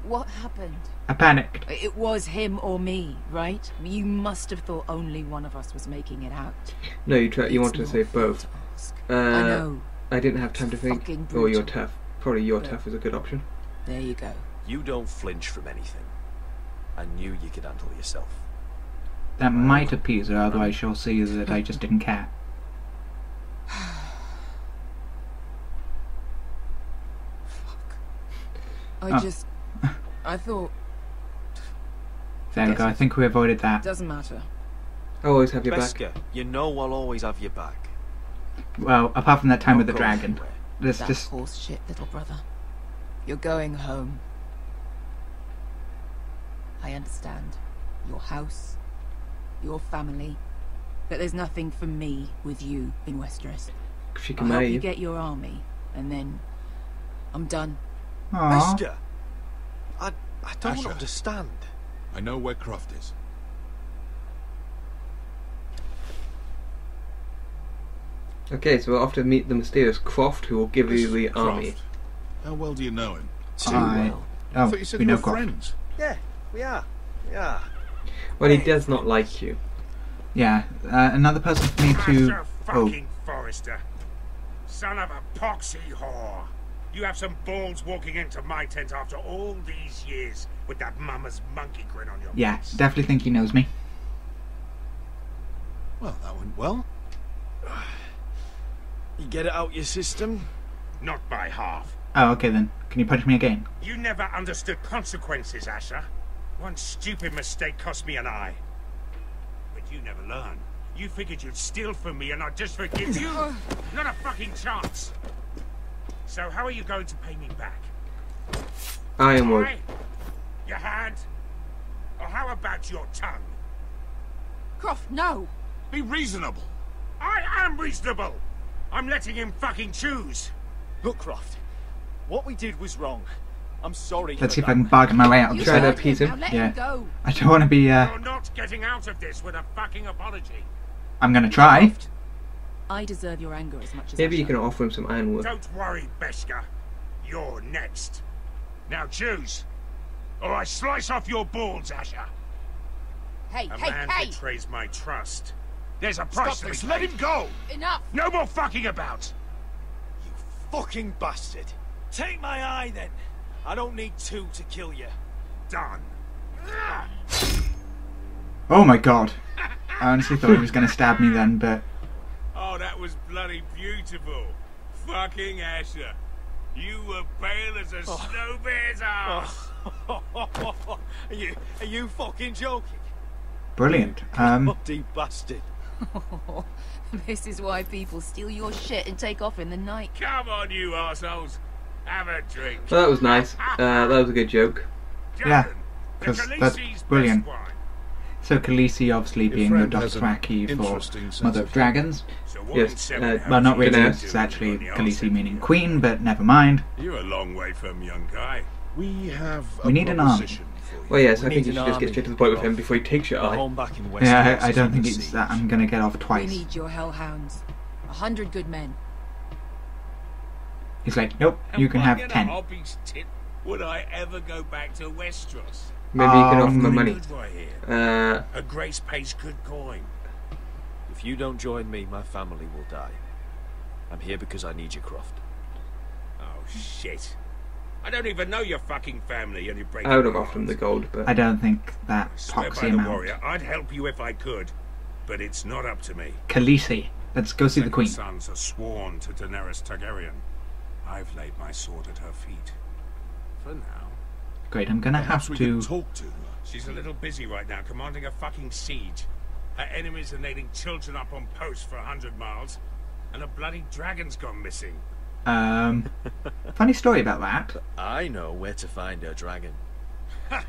What happened? I panicked. It was him or me, right? You must have thought only one of us was making it out. No, you wanted to say both. I know. I didn't have time to think. Fucking Oh, you're brutal. tough. Probably you're tough is a good option. There you go. You don't flinch from anything. I knew you could handle yourself. That might appease her, otherwise she'll see that I just didn't care. I thought... There we go, I think we avoided that. Doesn't matter. I always have your back. Wesker, you know I'll always have your back. Well, apart from that time with the Go dragon. anywhere. There's That's just... horse shit, little brother. You're going home. I understand. Your house, your family, but there's nothing for me with you in Westeros. She I'll can help marry you you. get your army, and then I'm done. Aww. Wesker, I don't Asher. understand. I know where Croft is. Okay, so we're off to meet the mysterious Croft, who will give you the army. Croft. How well do you know him? Too well. I Oh, thought you said we you know were Croft. friends. Yeah, we are. Yeah. Well, he does not like you. Yeah, another person for me to... Asher fucking Forrester. Son of a poxy whore. You have some balls walking into my tent after all these years with that mama's monkey grin on your Yeah, face. definitely think he knows me. Well, that went well. You get it out your system? Not by half. Oh, okay then. Can you punch me again? You never understood consequences, Asher. One stupid mistake cost me an eye. But you never learned. You figured you'd steal from me and I'd just forgive you? Not a fucking chance. So how are you going to pay me back? Ironwood. Eye? Your hand? Or how about your tongue? Croft, no! Be reasonable. I am reasonable! I'm letting him fucking choose. Look, Croft. What we did was wrong. I'm sorry. Let's see if I can bargain my way out of Try to this. appease him. Now let Yeah. him go. I don't want to be, You're not getting out of this with a fucking apology. I'm gonna try. I deserve your anger as much as Maybe you Asher. can offer him some ironwood. Don't worry, Beska. You're next. Now choose. Or I slice off your balls, Asher. Hey, A hey, man hey! betrays my trust. There's a price Stop to be this. paid. Let him go. Enough! No more fucking about. You fucking bastard. Take my eye then. I don't need two to kill you. Done. Oh my god. I honestly thought he was gonna stab me then, but... Oh, that was bloody beautiful. Fucking Asher. You were pale as a snow bear's ass. Are you fucking joking? Brilliant. Bloody bastard. This is why people steal your shit and take off in the night. Come on, you assholes. Have a drink. Well, that was nice. That was a good joke. Yeah, Jackson, the because that's Khaleesi's brilliant. best wine. So Khaleesi obviously being the friend has an Dothraki for interesting sense Mother of of Dragons. So what Yes, in seven Well, not hours really, you it's do actually on the arse Khaleesi end? meaning queen, but never mind. You're a long way from young guy. We have a We need an army. proposition for you. Well, yes, We I think need you should an just get army. straight to the point with him before he takes your Our eye. home back in Westeros. Yeah, I don't is think under it's siege. that I'm gonna get off We twice. need your hellhounds. 100 good men. He's like, nope, And you can what have in a 10. hobby's tip would I ever go back to Westeros? Maybe you can offer him Pretty money. good right here. Uh, Her Grace pays good coin. If you don't join me, my family will die. I'm here because I need you, Croft. Oh shit! I don't even know your fucking family, and you break. I would have offered him the gold, but I don't think that Swear poxy by the amount. warrior, I'd help you if I could, but it's not up to me. Khaleesi, let's go see the Second queen. sons are sworn to Daenerys Targaryen. I've laid my sword at her feet. For now. Great, I'm gonna Perhaps have we to... could talk to her. She's a little busy right now, commanding a fucking siege. Her enemies are nailing children up on posts for 100 miles, and a bloody dragon's gone missing. Funny story about that. I know where to find a dragon. Ha!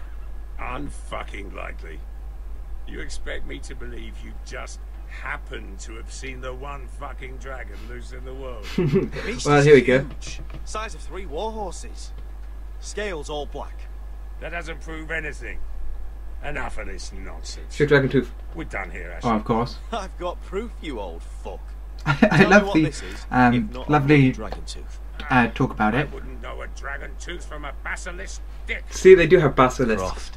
Unfucking likely. You expect me to believe you just happen to have seen the one fucking dragon loose in the world? Well, here we go. Size of 3 war horses. Scales all black. That doesn't prove anything. Enough of this nonsense. Shoot dragon tooth. We're done here, Asher. Oh, of course. I've got proof, you old fuck. I love the lovely talk about I it. wouldn't know a dragon tooth from a basilisk dick. See, they do have basilisks.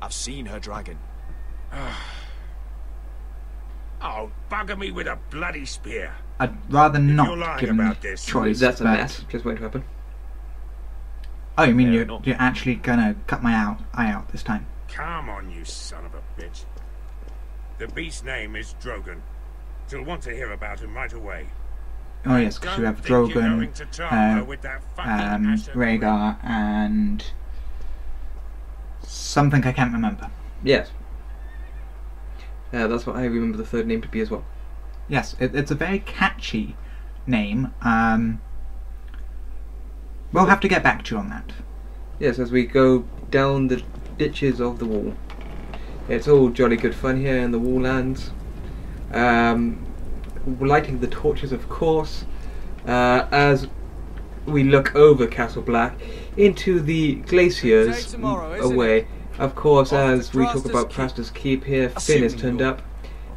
I've seen her dragon. Oh, bugger me with a bloody spear. I'd rather If you're not lying give them about this, choice. That's a but- mess. Just waiting to happen. Oh, you mean Yeah, you're actually gonna cut my eye out this time? Come on, you son of a bitch. The beast's name is Drogon. You'll want to hear about him right away. Oh yes, because you have Don't think you're Drogon, going to charm her with that fucking Asher Rhaegar, and something I can't remember. Yes. That's what I remember the third name to be as well. Yes, it's a very catchy name. We'll have to get back to you on that. Yes, as we go down the ditches of the wall. It's all jolly good fun here in the Walllands. Lighting the torches, of course, as we look over Castle Black into the glaciers away. Of course, as we talk about Craster's Keep here, Finn has turned up,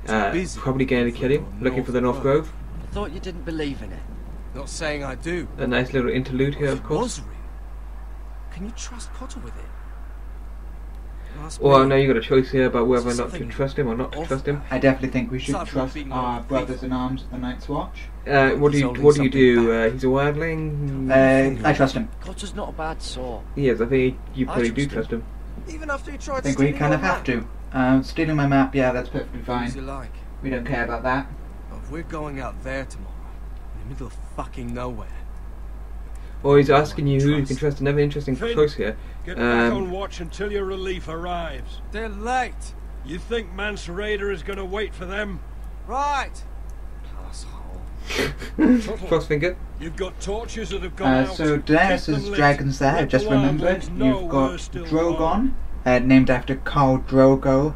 probably going to kill him, looking for the North Grove. I thought you didn't believe in it. Not saying I do. A nice little interlude here, of course. Can you trust Potter with it? Well, now you got a choice here about whether or not to trust him or not to trust him. I definitely think we should trust our brothers in arms at the Night's Watch. What do you do? He's a wildling. I trust him. Potter's not a bad sort. Yes, I think you probably do trust him. Even after he tried I think we kind of have to. Stealing my map, yeah, that's perfectly fine. You like. We don't care about that. Oh, we're going out there tomorrow, in the middle of fucking nowhere. Or he's asking you who you can trust. Another interesting Finn, choice here. Get back on watch until your relief arrives. They're late. You think Mance Raider is going to wait for them? Right. Crossfinger. You've got torches that have gone out. So Keep them Daenerys' lit. dragons there, Let just the remembered. wildlings know You've got we're still Drogon, named after Khal Drogo,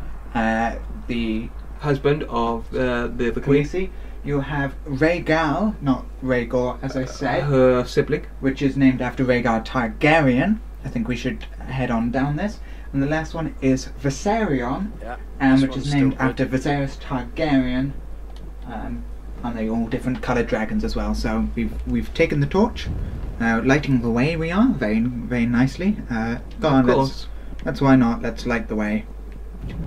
the husband of the queen. Khaleesi. You have Rhaegal, not Rhaegor, as I said. Her sibling. Which is named after Rhaegar Targaryen. I think we should head on down this. And the last one is Viserion, which is named after Viserys Targaryen. And they're all different coloured dragons as well. So we've taken the torch, lighting the way. We are very very nicely. Go on, let's why not? Let's light the way.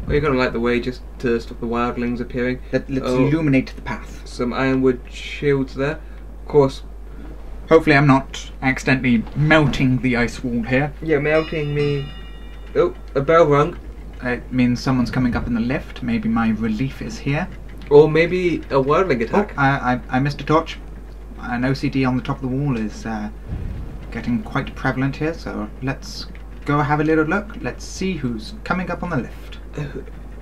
Well, you're going to light the way just to stop the wildlings appearing. Let's illuminate the path. Some ironwood shields there. Of course. Hopefully I'm not accidentally melting the ice wall here. Yeah, melting me. Oh, a bell rung. It means someone's coming up in the lift. Maybe my relief is here. Or maybe a wildling attack. Oh, I missed a torch. An OCD on the top of the wall is getting quite prevalent here, so let's go have a little look. Let's see who's coming up on the lift.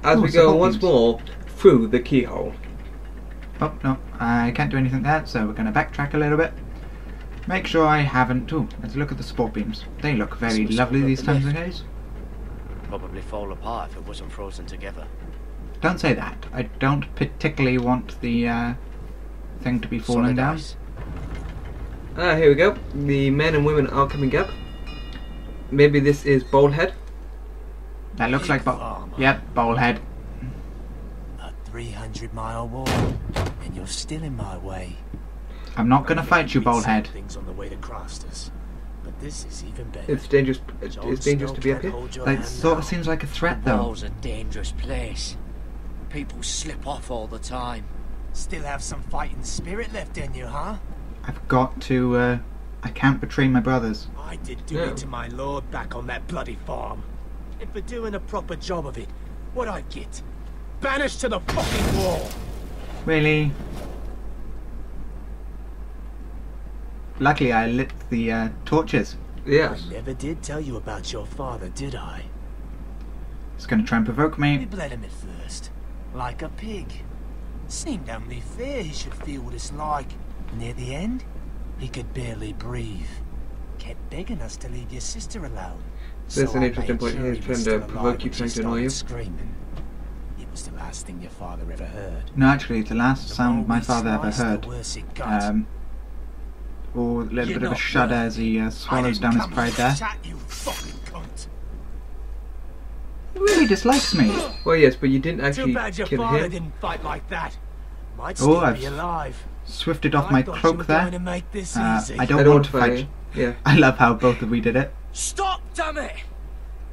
As we go once more through the keyhole. Oh, no, I can't do anything there, so we're going to backtrack a little bit. Make sure I haven't... Ooh, let's look at the sport beams. They look very lovely these times of days. Probably fall apart if it wasn't frozen together. Don't say that. I don't particularly want the thing to be falling down. Here we go. The men and women are coming up. Maybe this is Bowlhead. That looks like Yep, Bowlhead. A 300-mile wall, and you're still in my way. I'm not going to fight you, Bowlhead. Things on the way to Crasters, but this is even better. It's dangerous. It's dangerous to be up here. It sort of seems like a threat, though. The wall's a dangerous place. People slip off all the time. Still have some fighting spirit left in you, huh? I've got to. I can't betray my brothers. I did do it to my lord back on that bloody farm. And for doing a proper job of it, what'd I get? Banished to the fucking wall! Really? Luckily I lit the torches. Yes. I never did tell you about your father, did I? It's going to try and provoke me. We bled him at first, like a pig. Seemed only fair he should feel what it's like. Near the end, he could barely breathe. Kept begging us to leave your sister alone. That's an I interesting made point. sure He's he trying was to still provoke alive you, when trying she to annoy you. started screaming. It was the last thing your father ever heard. No, actually, the last sound my father ever sliced, heard, the worse it got. or a little You're bit of a not shudder worth as he it. swallows I down didn't his come pride to there. chat, you fucking cunt. He really dislikes me. Well, yes, but you didn't Too actually bad your kill father him. didn't fight like that. Might Oh, still I've be alive. swifted off I my thought you cloak were there. going to make this easy. I don't want to fight you. you. Yeah. I love how both of we did it. Stop, damn it!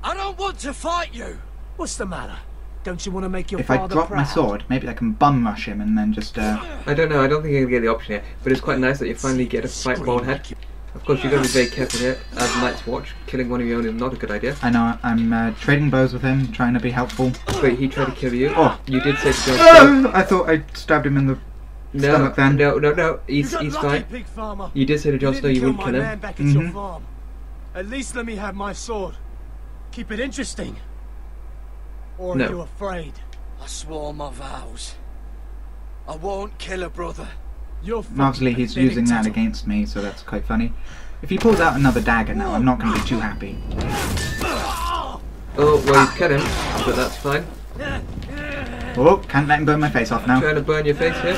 I don't want to fight you. What's the matter? Don't you want to make your If father I drop proud? my sword, maybe I can bum rush him and then just. I don't know. I don't think you're gonna get the option here. But it's quite nice that you finally get a fight bald head. Of course, you've got to be very careful here. As Night's Watch, killing one of your own is not a good idea. I know. I'm trading blows with him, trying to be helpful. Wait, he tried to kill you. Oh, you did say to Jon Snow. I thought I stabbed him in the stomach then. No. He's fine. Pig farmer. You did say to Jon Snow you wouldn't kill my him. man back at your farm. At least let me have my sword. Keep it interesting. Or No. are you afraid? I swore my vows. I won't kill a brother. You're Obviously, he's using that against me, so that's quite funny. If he pulls out another dagger now, I'm not going to be too happy. Oh, well, you cut him, but that's fine. Oh, can't let him burn my face off now. Trying to burn your face here.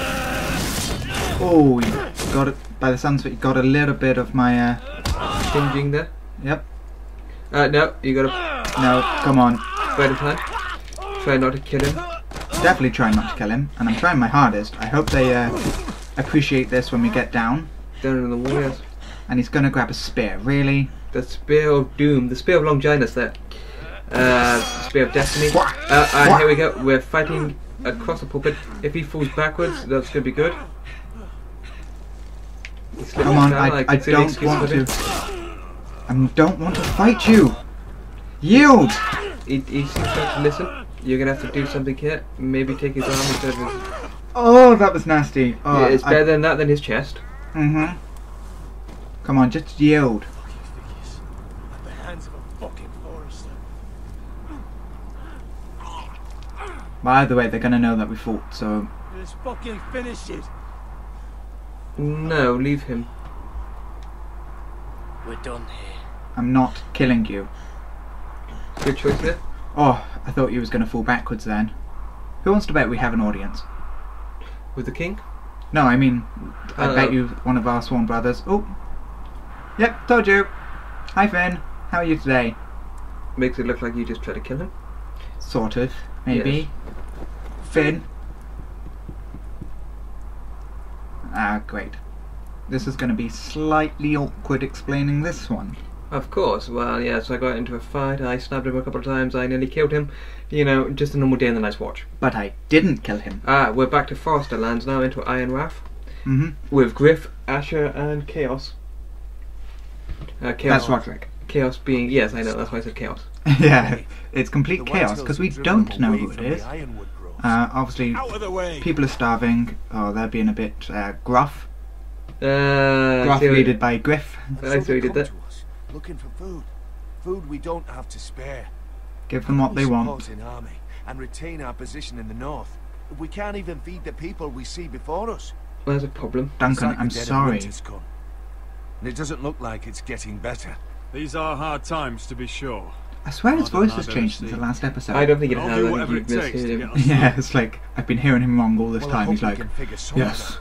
Oh, you got it. By the sounds of it, you got a little bit of my. Tinging there. Yep. No, you gotta. No, come on. Better time. Try not to kill him. Definitely trying not to kill him, and I'm trying my hardest. I hope they appreciate this when we get down. Down in the waters. And he's gonna grab a spear. Really? The Spear of Doom. The Spear of Longinus there. Spear of Destiny. Here we go. We're fighting across the pulpit. If he falls backwards, that's gonna be good. Come on, I don't want to. I don't want to fight you. Yield! He seems to listen. You're gonna have to do something here. Maybe take his arm instead of his... Oh, that was nasty. Oh, yeah, it's better than that than his chest. Mm-hmm. Come on, just yield. At the hands of a fucking Forrester. By the way, they're gonna know that we fought, so... Let's fucking finish it. No, leave him. We're done here. I'm not killing you. Good choice there. Oh, I thought you was gonna fall backwards then. Who wants to bet we have an audience? With the king? No, I mean, I bet you one of our sworn brothers. Oh! Yep, told you! Hi Finn, how are you today? Makes it look like you just tried to kill him. Sort of, maybe. Yes. Finn? Ah, great. This is going to be slightly awkward explaining this one. Of course, well, yeah, so I got into a fight, I stabbed him a couple of times, I nearly killed him. You know, just a normal day in the Night's Watch. But I didn't kill him. We're back to Forrester lands now, into Iron Wrath. Mm-hmm. With Griff, Asher, and Chaos. Chaos. That's Roderick. Chaos being... Yes, I know, that's why I said Chaos. Yeah, it's complete chaos, because we don't know who it is. Obviously, people are starving, or they're being a bit gruff. Gruff leaded by Griff. I see what he did that. Looking for food. Food we don't have to spare. Give them what they want. An army and retain our position in the north. We can't even feed the people we see before us. Well, there's a problem. Duncan, I'm sorry. And it doesn't look like it's getting better. These are hard times, to be sure. I swear his voice has changed since the last episode. I don't think it has. I think you've misheard him. Yeah, it's like, I've been hearing him wrong all this time. He's like, yes.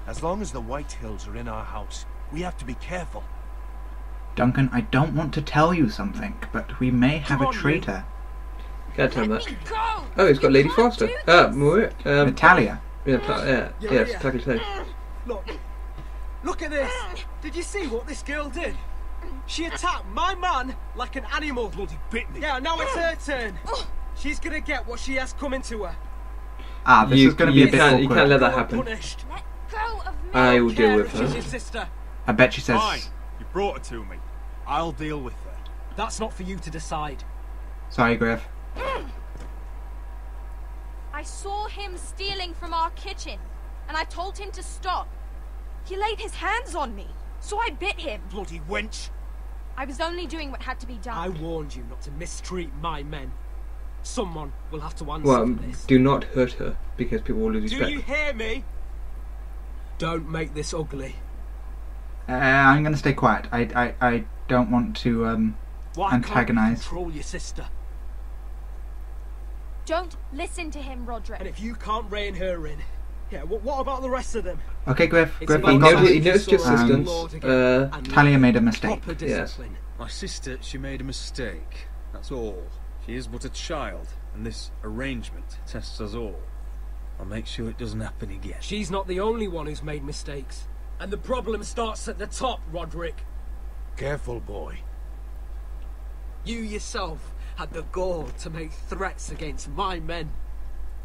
As long as the White Hills are in our house, we have to be careful. Duncan, I don't want to tell you something, but we may have a traitor. Can't tell him that. Oh, he's got Lady Forrester. Natalia. Yes, exactly. Look at this! Did you see what this girl did? She attacked my man like an animal. Bloody bit me. Yeah, now it's her turn. She's gonna get what she has coming to her. Ah, this is going to be a bit awkward. You can't let that happen. I will deal with She's your her. sister. I bet she says... Fine. You brought her to me. I'll deal with her. That's not for you to decide. Sorry, Griff. I saw him stealing from our kitchen, and I told him to stop. He laid his hands on me, so I bit him. Bloody wench. I was only doing what had to be done. I warned you not to mistreat my men. Someone will have to answer Well, for this. do not hurt her, because people will lose respect. Do you hear me? Don't make this ugly. I'm going to stay quiet. I don't want to Why can't you antagonize. control your sister? Don't listen to him, Roderick. And if you can't rein her in, yeah, what about the rest of them? Okay, Griff. It's Griff, about you got time this. He noticed your assistance. Talia made a mistake. Proper Yes. discipline. My sister, she made a mistake. That's all. She is but a child, and this arrangement tests us all. I'll make sure it doesn't happen again. She's not the only one who's made mistakes. And the problem starts at the top, Roderick. Careful, boy. You yourself had the gall to make threats against my men.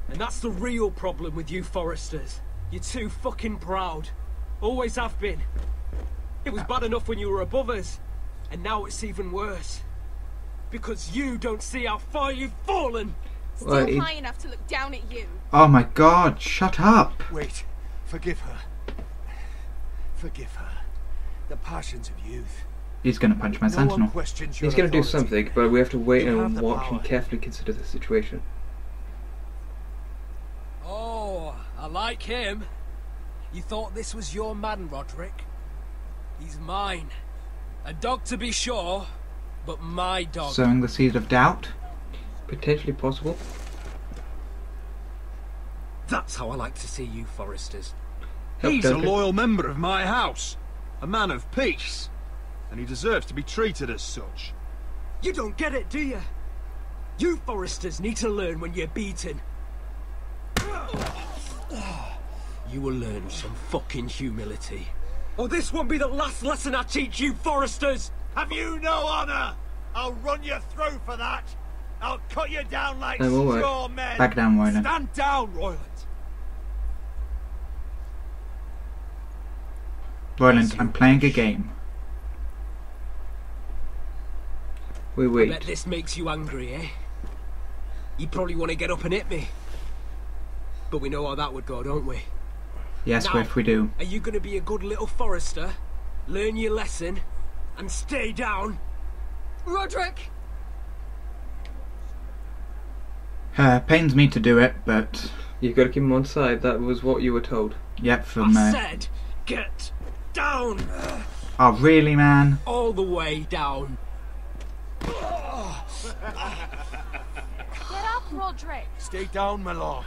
And that's the real problem with you Forresters. You're too fucking proud. Always have been. It was bad enough when you were above us. And now it's even worse. Because you don't see how far you've fallen. Still high enough to look down at you. Oh my god, shut up! Wait. Forgive her. Forgive her. The passions of youth. He's going to punch my sentinel. He's going to do something, but we have to wait and watch and carefully consider the situation. Oh, I like him. You thought this was your man, Roderick? He's mine. A dog to be sure, but my dog. Sowing the seed of doubt? Potentially possible. That's how I like to see you Forresters. He's a loyal member of my house. A man of peace. And he deserves to be treated as such. You don't get it, do you? You Forresters need to learn when you're beaten. You will learn some fucking humility. Or this won't be the last lesson I teach you Forresters! Have you no honor? I'll run you through for that. I'll cut you down like I'm all right. straw men. Back down, Royland. Stand down, Royland. Royland, I'm playing a game. We I wait. bet this makes you angry, eh? You probably want to get up and hit me. But we know how that would go, don't we? Yes, Now, Griff, we do. Are you going to be a good little Forrester, learn your lesson, and stay down? Roderick! Pains me to do it, but... You've got to keep him on side. That was what you were told. Yep, from... I said, get down! Oh, really, man? All the way down. Get up, Roderick! Stay down, my lord.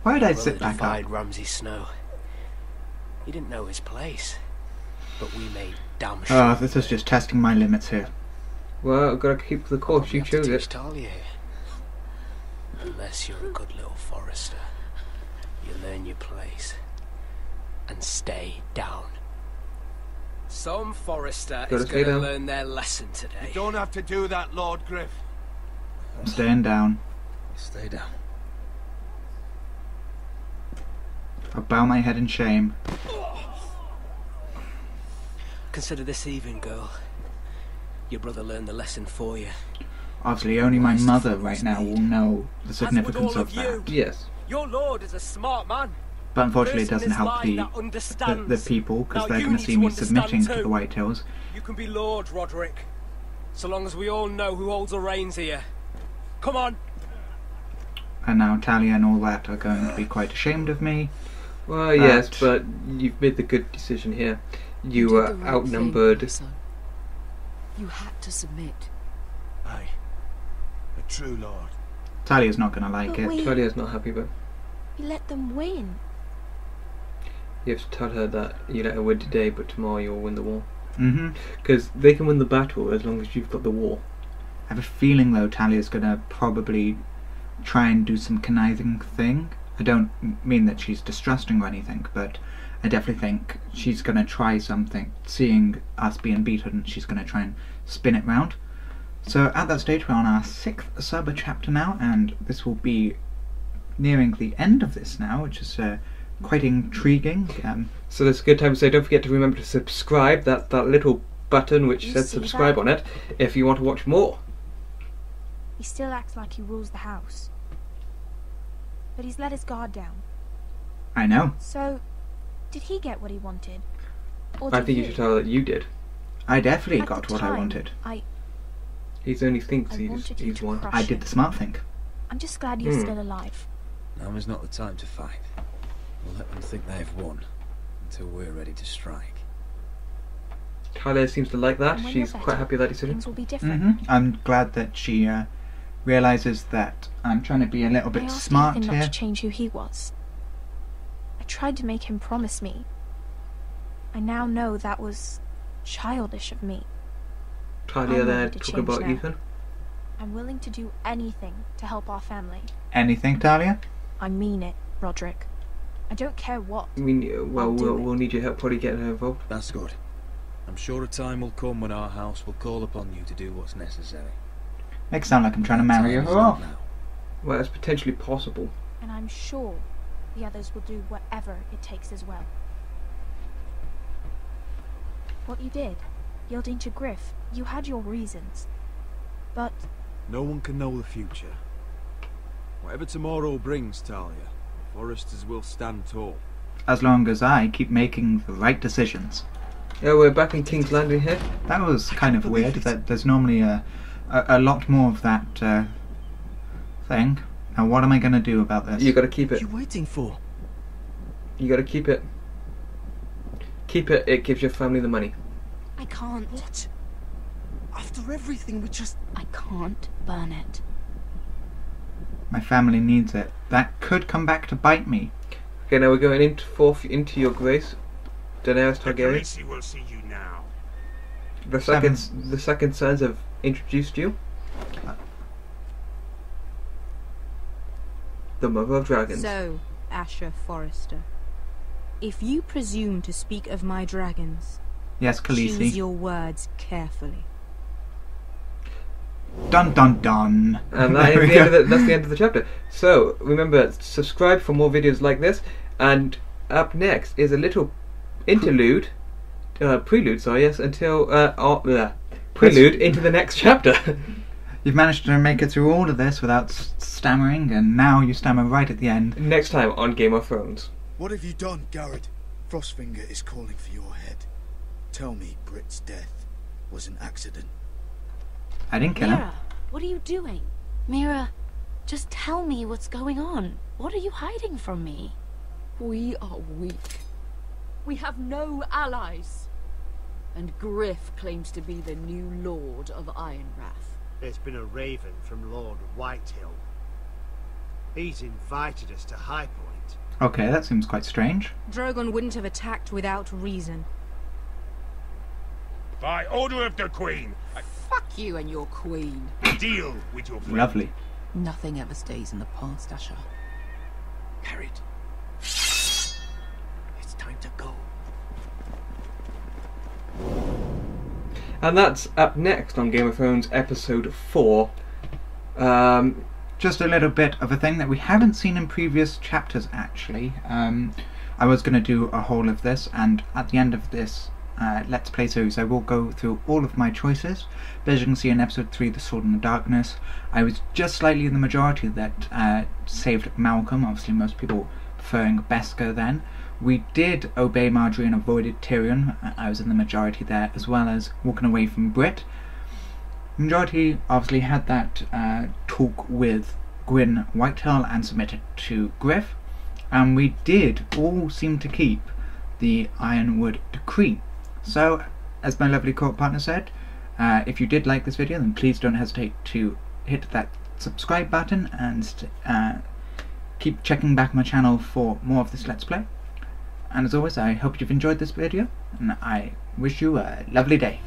Why did I Well, sit it back defied up? Ramsay Snow. He didn't know his place, but we made damn sure. Oh, this is just testing my limits here. Well, I've got to keep the course. You chose it. Talia. Unless you're a good little Forrester, you learn your place and stay down. Some Forrester Gotta is stay going to down. learn their lesson today. You don't have to do that, Lord Griff. I'm staying down. Stay down. I'll bow my head in shame. Consider this even, girl. Your brother learned the lesson for you. Obviously, only my mother right now will know the As with significance all of you, that. Yes. Your lord is a smart man. But unfortunately, it Person doesn't in help line the that understands. the people, because Now they're you going to need see to me understand submitting to too. the Whitetails. You can be Lord, Roderick. So long as we all know who holds the reins here. Come on. And now Talia and all that are going to be quite ashamed of me. Well, yes, but you've made the good decision here. You did were the right outnumbered. thing, son. You had to submit. Aye. A true lord. Talia's not going to like But it. we- Talia's not happy, but You let them win. you have to tell her that you let her win today, but tomorrow you'll win the war. Mm-hmm. Because they can win the battle as long as you've got the war. I have a feeling, though, Talia's going to probably try and do some conniving thing. I don't mean that she's distrusting or anything, but I definitely think she's going to try something. Seeing us being beaten, she's going to try and spin it round. So at that stage, we're on our 6th sub chapter now, and this will be nearing the end of this now, which is quite intriguing. So that's a good time to say, don't forget to remember to subscribe, that little button which You says see subscribe that? on it, if you want to watch more. He still acts like he rules the house. But he's let his guard down. I know. So, did he get what he wanted? Or I did think you should tell her that you did. I definitely At got the what I time, wanted. I He only thinks I wanted you he's to one. crush I did him. the smart thing. I'm just glad you're still alive. Now is not the time to fight. We'll let them think they've won until we're ready to strike. Talia seems to like that. And when She's you're quite better, happy with that decision. Things will be different. I'm glad that she realizes that I'm trying to be a little I bit asked smart Ethan not here. to change who he was. I tried to make him promise me. I now know that was childish of me. Talia I'm there ready to talking change about now. Ethan. I'm willing to do anything to help our family. Anything, Talia? I mean it, Roderick. I don't care what. I mean, well, I'll do we'll need your help probably getting her involved. That's good. I'm sure a time will come when our house will call upon you to do what's necessary. Makes it sound like I'm trying to marry her off. Well, it's potentially possible. And I'm sure the others will do whatever it takes as well. What you did, yielding to Griff, you had your reasons. But No one can know the future. Whatever tomorrow brings, Talia, the Forresters will stand tall. As long as I keep making the right decisions. Yeah, we're back in King's Landing here. That was kind of weird. That there's normally a lot more of that thing. Now, what am I going to do about this? You got to keep it. What are you waiting for? You got to keep it. Keep it. It gives your family the money. I can't. What? After everything we just... I can't burn it. My family needs it. That could come back to bite me. Okay, now we're going into your grace, Daenerys Targaryen. Khaleesi will see you now. The second sons have introduced you. The Mother of Dragons. So, Asher Forrester, if you presume to speak of my dragons, Yes, choose Khaleesi. your words carefully. Dun dun dun. And that is that's the end of the chapter. So remember, subscribe for more videos like this. And up next is a little interlude, prelude. Sorry, yes, until prelude into the next chapter. You've managed to make it through all of this without stammering, and now you stammer right at the end. Next time on Game of Thrones. What have you done, Garrett? Frostfinger is calling for your head. Tell me Britt's death was an accident. I didn't kill him. Mira, what are you doing? Mira, just tell me what's going on. What are you hiding from me? We are weak. We have no allies. And Griff claims to be the new Lord of Ironrath. There's been a raven from Lord Whitehill. He's invited us to High Point. Okay, that seems quite strange. Drogon wouldn't have attacked without reason. By order of the Queen, Fuck you and your queen. deal with your friend. Lovely. Nothing ever stays in the past, Asher. Garrett. It's time to go. And that's up next on Game of Thrones episode 4. Just a little bit of a thing that we haven't seen in previous chapters, actually. I was going to do a whole of this, and at the end of this Let's Play series I will go through all of my choices. But as you can see in episode 3, The Sword in the Darkness, I was just slightly in the majority that saved Malcolm, obviously most people preferring Beskar then. We did obey Marjorie and avoided Tyrion. I was in the majority there, as well as walking away from Britt. The majority obviously had that talk with Gwyn Whitehill and submitted to Griff, and we did all seem to keep the Ironwood Decree. So, as my lovely court partner said, if you did like this video, then please don't hesitate to hit that subscribe button and keep checking back my channel for more of this Let's Play. And as always, I hope you've enjoyed this video, and I wish you a lovely day.